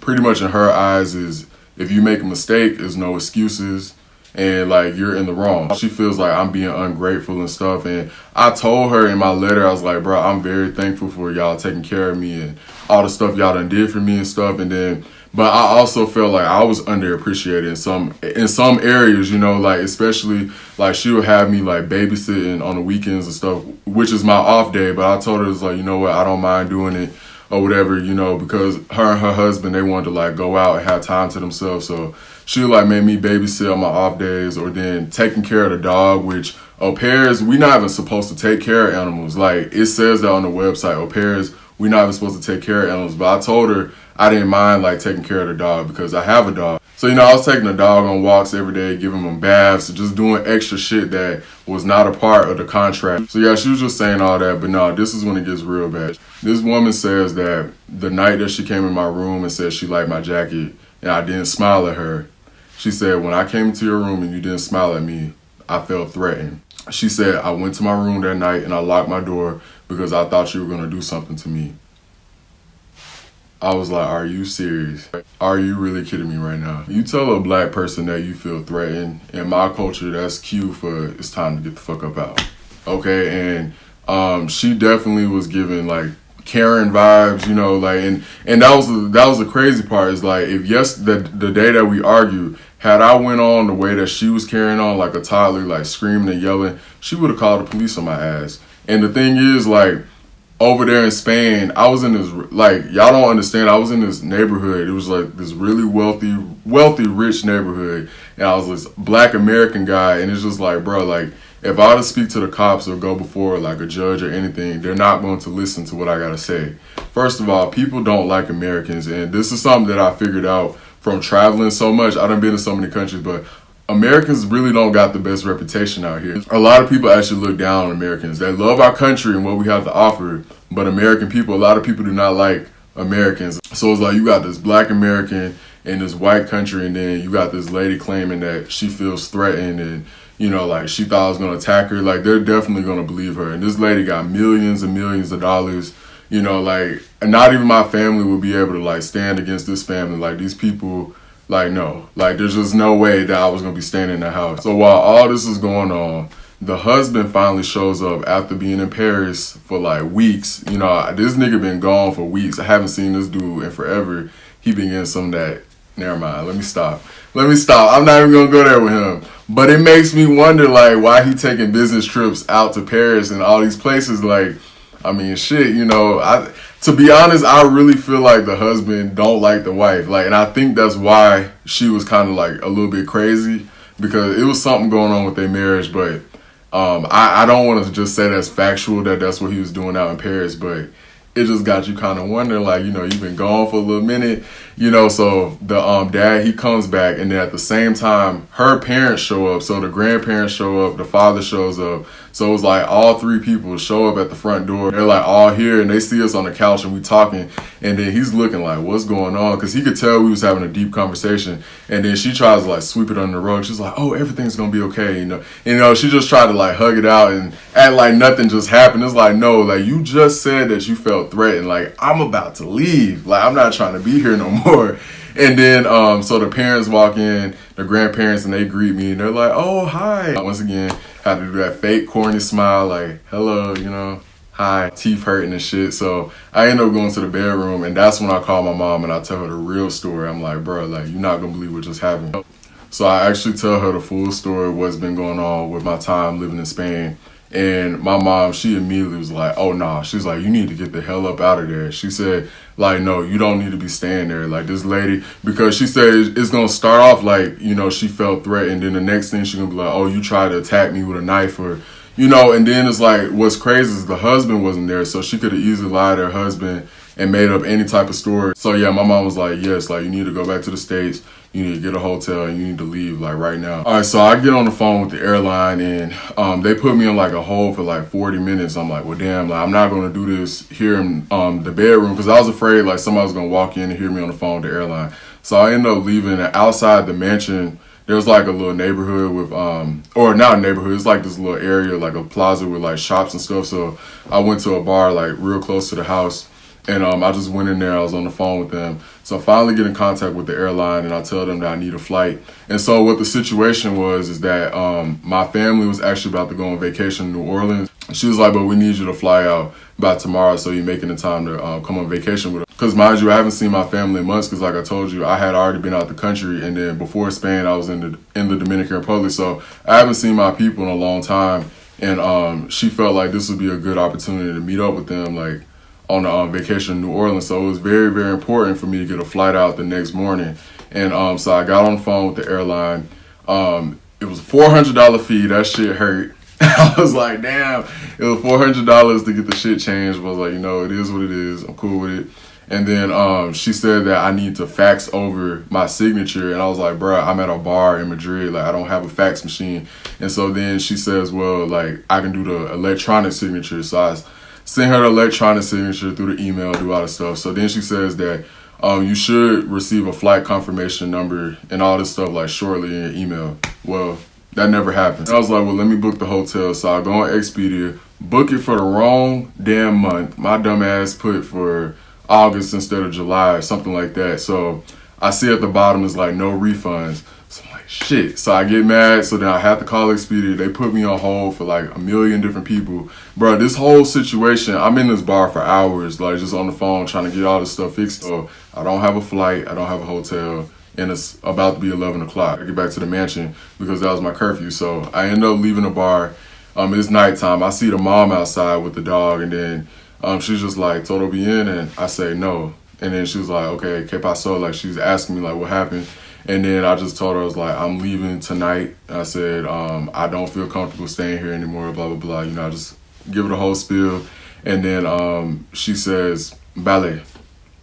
Pretty much in her eyes is, if you make a mistake, there's no excuses. And, like, you're in the wrong. She feels like I'm being ungrateful and stuff. And I told her in my letter, I was like, bro, I'm very thankful for y'all taking care of me and all the stuff y'all done did for me and stuff. And then, but I also felt like I was underappreciated in some areas, you know, like, especially, like, she would have me, like, babysitting on the weekends and stuff, which is my off day. But I told her, it's like, you know what, I don't mind doing it or whatever, you know, because her and her husband, they wanted to, like, go out and have time to themselves. So she would, like, make me babysit on my off days, or then taking care of the dog, which au pairs, we not even supposed to take care of animals. Like, it says that on the website, au pairs, we not even supposed to take care of animals. But I told her I didn't mind, like, taking care of the dog because I have a dog. So, you know, I was taking the dog on walks every day, giving him baths, just doing extra shit that was not a part of the contract. So, yeah, she was just saying all that. But no, this is when it gets real bad. This woman says that the night that she came in my room and said she liked my jacket and I didn't smile at her, she said, when I came into your room and you didn't smile at me, I felt threatened. She said, I went to my room that night and I locked my door because I thought you were going to do something to me. I was like, are you serious? Are you really kidding me right now? You tell a black person that you feel threatened. In my culture, that's cue for it's time to get the fuck up out. Okay, and she definitely was giving, like, Karen vibes, you know, like, and that was the crazy part, is like, if the day that we argued, had I went on the way that she was carrying on, like a toddler, like screaming and yelling, she would have called the police on my ass. And the thing is, like, over there in Spain, I was in this, like, y'all don't understand, I was in this neighborhood. It was like this really wealthy, rich neighborhood, and I was this black American guy, and it's just like, bro, like, if I were to speak to the cops or go before, like, a judge or anything, they're not going to listen to what I gotta say. First of all, people don't like Americans, and this is something that I figured out from traveling so much. I done been to so many countries, but Americans really don't got the best reputation out here. A lot of people actually look down on Americans. They love our country and what we have to offer, but American people, a lot of people do not like Americans. So it's like, you got this black American in this white country, and then you got this lady claiming that she feels threatened and, you know, like, she thought I was going to attack her. Like, they're definitely going to believe her. And this lady got millions and millions of dollars, you know, like, and not even my family would be able to, like, stand against this family. Like, these people, like, no. Like, there's just no way that I was going to be staying in the house. So while all this is going on, the husband finally shows up after being in Paris for, like, weeks. You know, this nigga been gone for weeks. I haven't seen this dude in forever. He been getting some of that. Never mind. Let me stop. I'm not even going to go there with him. But it makes me wonder, like, why he taking business trips out to Paris and all these places. Like, I mean, shit, you know, to be honest, I really feel like the husband don't like the wife. Like, and I think that's why she was kind of, like, a little bit crazy, because it was something going on with their marriage. But I don't want to just say that's factual, that that's what he was doing out in Paris, but it just got you kind of wondering, like, you know, you've been gone for a little minute, you know. So the dad, he comes back, and then at the same time, her parents show up. So the grandparents show up, the father shows up. So it was like all three people show up at the front door. They're like all here, and they see us on the couch and we talking. And then he's looking like, what's going on? Because he could tell we was having a deep conversation. And then she tries to, like, sweep it under the rug. She's like, oh, everything's going to be okay, you know. You know, she just tried to, like, hug it out and act like nothing just happened. It's like, no, like, you just said that you felt threatened. Like, I'm about to leave. Like, I'm not trying to be here no more. And then, so the parents walk in, the grandparents, and they greet me, and they're like, oh, hi. Once again, had to do that fake corny smile, like, hello, you know. high, teeth hurting and shit. So I ended up going to the bedroom, and that's when I call my mom and I tell her the real story. I'm like, bro, like, you're not gonna believe what just happened. So I actually tell her the full story of what's been going on with my time living in Spain. And my mom, she immediately was like, oh, nah. She's like, you need to get the hell up out of there. She said, like, no, you don't need to be staying there. Like, this lady, because she said it's going to start off like, you know, she felt threatened. Then the next thing she's going to be like, oh, you tried to attack me with a knife or, you know, and then it's like, what's crazy is the husband wasn't there. So she could have easily lied to her husband and made up any type of story. So yeah, my mom was like, yes, like, you need to go back to the States. You need to get a hotel and you need to leave like right now. All right, so I get on the phone with the airline and they put me in like a hold for like 40 minutes. I'm like, well, damn, like I'm not gonna do this here in the bedroom because I was afraid like somebody was gonna walk in and hear me on the phone with the airline. So I ended up leaving, and outside the mansion, there was like a little neighborhood with, or not a neighborhood, it's like this little area, like a plaza with like shops and stuff. So I went to a bar like real close to the house. And I just went in there, I was on the phone with them. So I finally get in contact with the airline and I tell them that I need a flight. And so what the situation was is that my family was actually about to go on vacation in New Orleans. She was like, but we need you to fly out by tomorrow so you're making the time to come on vacation with us. Because mind you, I haven't seen my family in months because like I told you, I had already been out the country. And then before Spain, I was in the Dominican Republic. So I haven't seen my people in a long time. And she felt like this would be a good opportunity to meet up with them, like, on a vacation in New Orleans. So it was very, very important for me to get a flight out the next morning. And so I got on the phone with the airline. It was a $400 fee. That shit hurt. I was like, damn, it was $400 to get the shit changed. But I was like, you know, it is what it is. I'm cool with it. And then she said that I need to fax over my signature. And I was like, bruh, I'm at a bar in Madrid. Like, I don't have a fax machine. And so then she says, well, like, I can do the electronic signature. So I send her the electronic signature through the email, do all the stuff. So then she says that you should receive a flight confirmation number and all this stuff like shortly in your email. Well, that never happened. And I was like, well, let me book the hotel. So I go on Expedia, book it for the wrong damn month. My dumb ass put for August instead of July or something like that. So I see at the bottom is like no refunds. So I'm like, shit. So I get mad. So then I have to call Expedia. They put me on hold for like a million different people. Bro, this whole situation, I'm in this bar for hours, like just on the phone trying to get all this stuff fixed. So I don't have a flight. I don't have a hotel. And it's about to be 11 o'clock. I get back to the mansion because that was my curfew. So I end up leaving the bar. It's nighttime. I see the mom outside with the dog. And then she's just like, ¿Todo bien? And I say no. And then she was like, okay, ¿Qué pasó? Like she's asking me like what happened. And then I just told her, I was like, I'm leaving tonight. I said, I don't feel comfortable staying here anymore, blah, blah, blah. You know, I just give her the whole spiel. And then she says, ballet.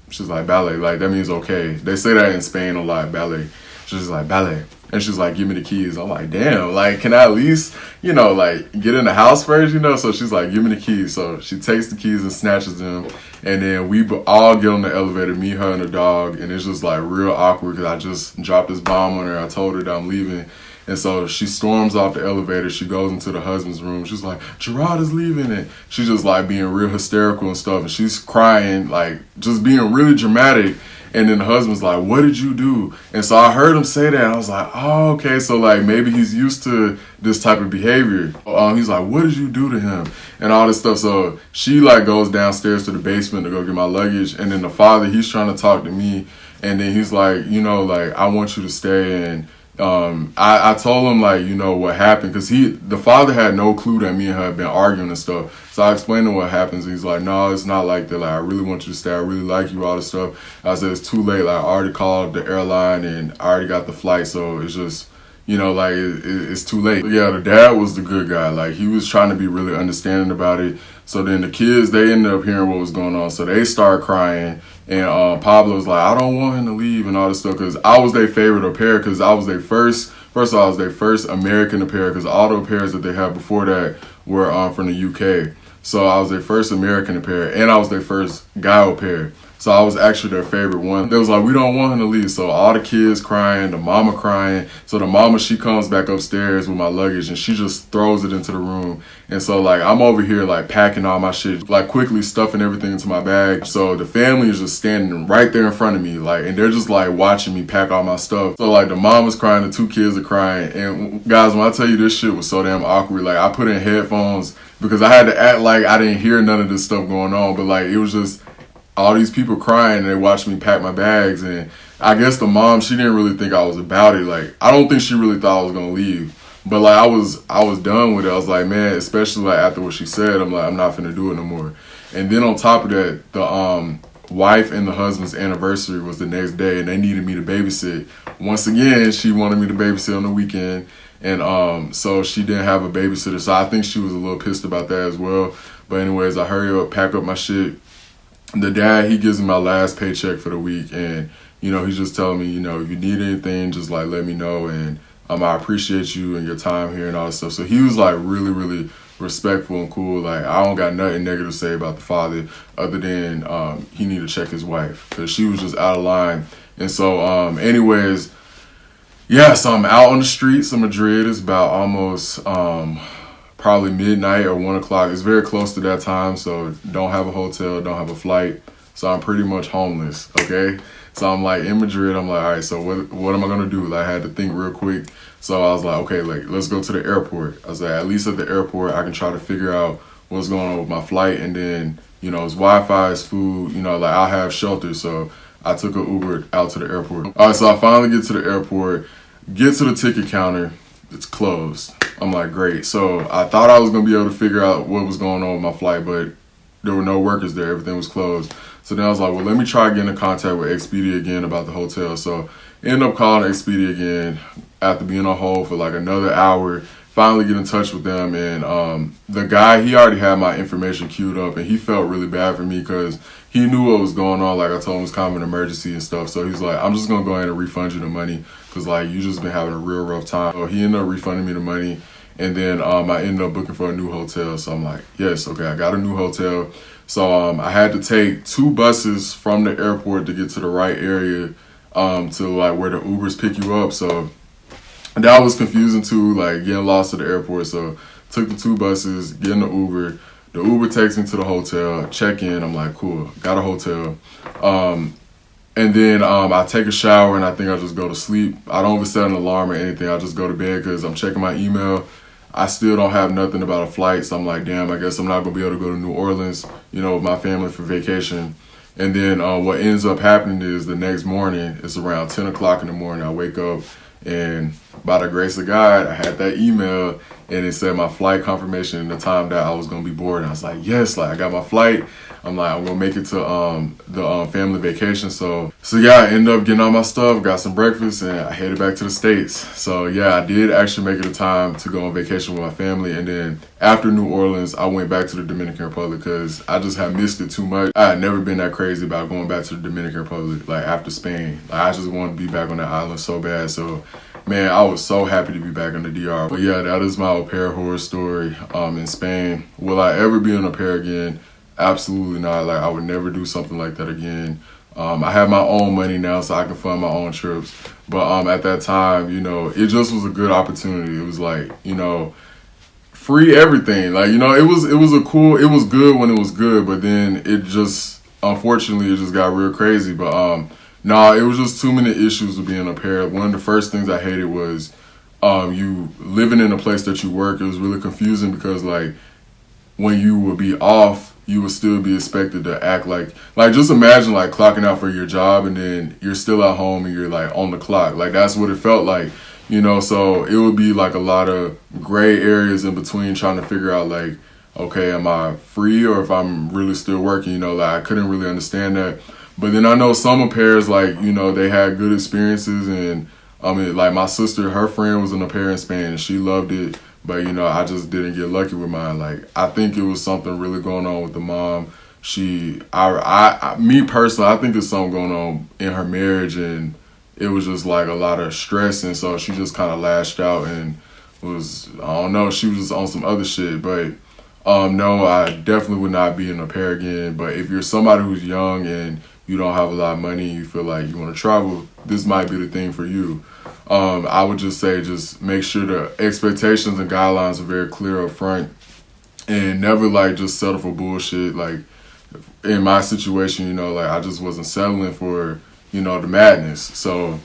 She's like, ballet. Like, that means okay. They say that in Spain a lot, ballet. She's like, ballet. And she's like, give me the keys. I'm like, damn, like, can I at least, you know, like, get in the house first, you know? So she's like, give me the keys. So she takes the keys and snatches them. And then we all get on the elevator, me, her, and the dog. And it's just, like, real awkward because I just dropped this bomb on her. I told her that I'm leaving. And so she storms off the elevator. She goes into the husband's room. She's like, Gerard is leaving. And she's just, like, being real hysterical and stuff. And she's crying, like, just being really dramatic. And then the husband's like, what did you do? And so I heard him say that. I was like, oh, okay. So like maybe he's used to this type of behavior. He's like, what did you do to him? And all this stuff. So she like goes downstairs to the basement to go get my luggage. And then the father, he's trying to talk to me. And then he's like, you know, like, I want you to stay. And I told him like, you know, what happened. Because the father had no clue that me and her had been arguing and stuff. So I explained to him what happens. He's like, no, it's not like that. Like, I really want you to stay. I really like you, all this stuff. I said, it's too late. Like, I already called the airline and I already got the flight. So it's just, you know, like, it's too late. But yeah, the dad was the good guy. Like, he was trying to be really understanding about it. So then the kids, they ended up hearing what was going on. So they started crying. And Pablo was like, I don't want him to leave and all this stuff. Because I was their favorite au pair. Because I was their first of all, I was their first American au pair. Because all the au pairs that they had before that were from the UK. So I was their first American au pair. And I was their first guy au pair. So I was actually their favorite one. They was like, we don't want him to leave. So all the kids crying, the mama crying. So the mama, she comes back upstairs with my luggage and she just throws it into the room. And so like, I'm over here like packing all my shit, like quickly stuffing everything into my bag. So the family is just standing right there in front of me. Like, and they're just like watching me pack all my stuff. So like the mama's crying, the two kids are crying. And guys, when I tell you this shit was so damn awkward, like I put in headphones because I had to act like I didn't hear none of this stuff going on. But like, it was just all these people crying and they watched me pack my bags. And I guess the mom, she didn't really think I was about it. Like, I don't think she really thought I was gonna leave. But like I was done with it. I was like, man, especially like after what she said, I'm like, I'm not finna do it no more. And then on top of that, the wife and the husband's anniversary was the next day and they needed me to babysit. Once again, she wanted me to babysit on the weekend. And so she didn't have a babysitter. So I think she was a little pissed about that as well. But anyways, I hurry up, pack up my shit. The dad, he gives me my last paycheck for the week, and you know, he's just telling me, you know, if you need anything, just like let me know, and I appreciate you and your time here and all that stuff. So he was like really, really respectful and cool. Like I don't got nothing negative to say about the father other than he need to check his wife because she was just out of line. And so anyways, yeah, so I'm out on the streets of Madrid. It's about almost probably midnight or 1 o'clock. It's very close to that time, so don't have a hotel, don't have a flight. So I'm pretty much homeless, okay? So I'm like in Madrid, I'm like, all right, so what am I gonna do? Like I had to think real quick. So I was like, okay, like let's go to the airport. I was like, at least at the airport, I can try to figure out what's going on with my flight. And then, you know, it's Wi-Fi, it's food, you know, like I'll have shelter. So I took an Uber out to the airport. All right, so I finally get to the airport, get to the ticket counter, it's closed. I'm like, great. So I thought I was going to be able to figure out what was going on with my flight, but there were no workers there. Everything was closed. So then I was like, well, let me try getting in contact with Expedia again about the hotel. So end up calling Expedia again after being on hold for like another hour. Finally get in touch with them. And the guy, he already had my information queued up and he felt really bad for me because he knew what was going on. Like I told him it was kind of an emergency and stuff. So he's like, I'm just going to go ahead and refund you the money because like you just been having a real rough time. So he ended up refunding me the money. And then I ended up booking for a new hotel. So I'm like, yes, okay, I got a new hotel. So I had to take 2 buses from the airport to get to the right area to like where the Ubers pick you up. So that was confusing too, like getting lost at the airport. So took the 2 buses, getting the Uber. The Uber takes me to the hotel, check in. I'm like, cool, got a hotel. And then I take a shower and I think I just go to sleep. I don't even set an alarm or anything. I just go to bed because I'm checking my email. I still don't have nothing about a flight. So I'm like, damn, I guess I'm not going to be able to go to New Orleans, you know, with my family for vacation. And then what ends up happening is the next morning, it's around 10 o'clock in the morning. I wake up and by the grace of God, I had that email and it said my flight confirmation and the time that I was going to be boarding. I was like, yes, like I got my flight. I'm like, I'm going to make it to the family vacation. So yeah, I ended up getting all my stuff, got some breakfast, and I headed back to the States. So yeah, I did actually make it a time to go on vacation with my family. And then after New Orleans, I went back to the Dominican Republic because I just had missed it too much. I had never been that crazy about going back to the Dominican Republic, like after Spain. Like, I just wanted to be back on that island so bad. So man, I was so happy to be back in the DR. But yeah, that is my au pair horror story in Spain. Will I ever be an au pair again? Absolutely not. Like I would never do something like that again. I have my own money now, so I can fund my own trips. But at that time, you know, it just was a good opportunity. It was like, you know, free everything. Like, you know, it was good when it was good, but then it just, unfortunately, it just got real crazy. But no, it was just too many issues with being a pair. One of the first things I hated was you living in a place that you work. It was really confusing because like when you would be off, you would still be expected to act like just imagine like clocking out for your job and then you're still at home and you're like on the clock. Like that's what it felt like, you know. So it would be like a lot of gray areas in between trying to figure out like, okay, am I free or if I'm really still working, you know. Like I couldn't really understand that. But then I know some au pairs, like, you know, they had good experiences. And I mean, like my sister, her friend was an au pair in Spain and she loved it. But, you know, I just didn't get lucky with mine. Like, I think it was something really going on with the mom. Me personally, I think there's something going on in her marriage. And it was just like a lot of stress. And so she just kind of lashed out and was, I don't know, she was just on some other shit. But no, I definitely would not be an au pair again. But if you're somebody who's young and you don't have a lot of money and you feel like you want to travel, this might be the thing for you. I would just say, just make sure the expectations and guidelines are very clear up front, and never like just settle for bullshit. Like in my situation, you know, like I just wasn't settling for, you know, the madness. So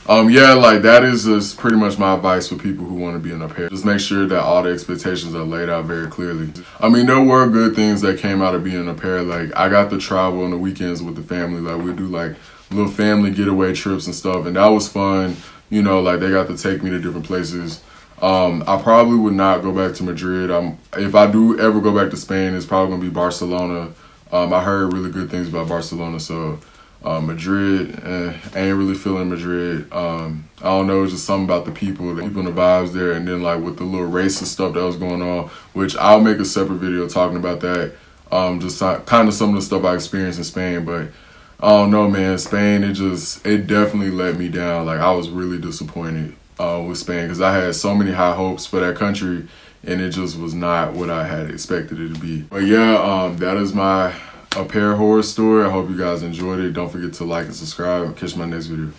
yeah, like that is just pretty much my advice for people who want to be an au pair. Just make sure that all the expectations are laid out very clearly. I mean, there were good things that came out of being an au pair. Like I got to travel on the weekends with the family. Like we do like little family getaway trips and stuff, and that was fun. You know, like they got to take me to different places. I probably would not go back to Madrid. If I do ever go back to Spain, it's probably gonna be Barcelona. I heard really good things about Barcelona, so Madrid, I ain't really feeling Madrid. I don't know, it's just something about the people and the vibes there, and then like with the little racist stuff that was going on, which I'll make a separate video talking about that. Just kind of some of the stuff I experienced in Spain, but I don't know, man. Spain, it definitely let me down. Like I was really disappointed with Spain because I had so many high hopes for that country, and it just was not what I had expected it to be. But yeah, that is my au pair horror story. I hope you guys enjoyed it. Don't forget to like and subscribe. Catch my next video.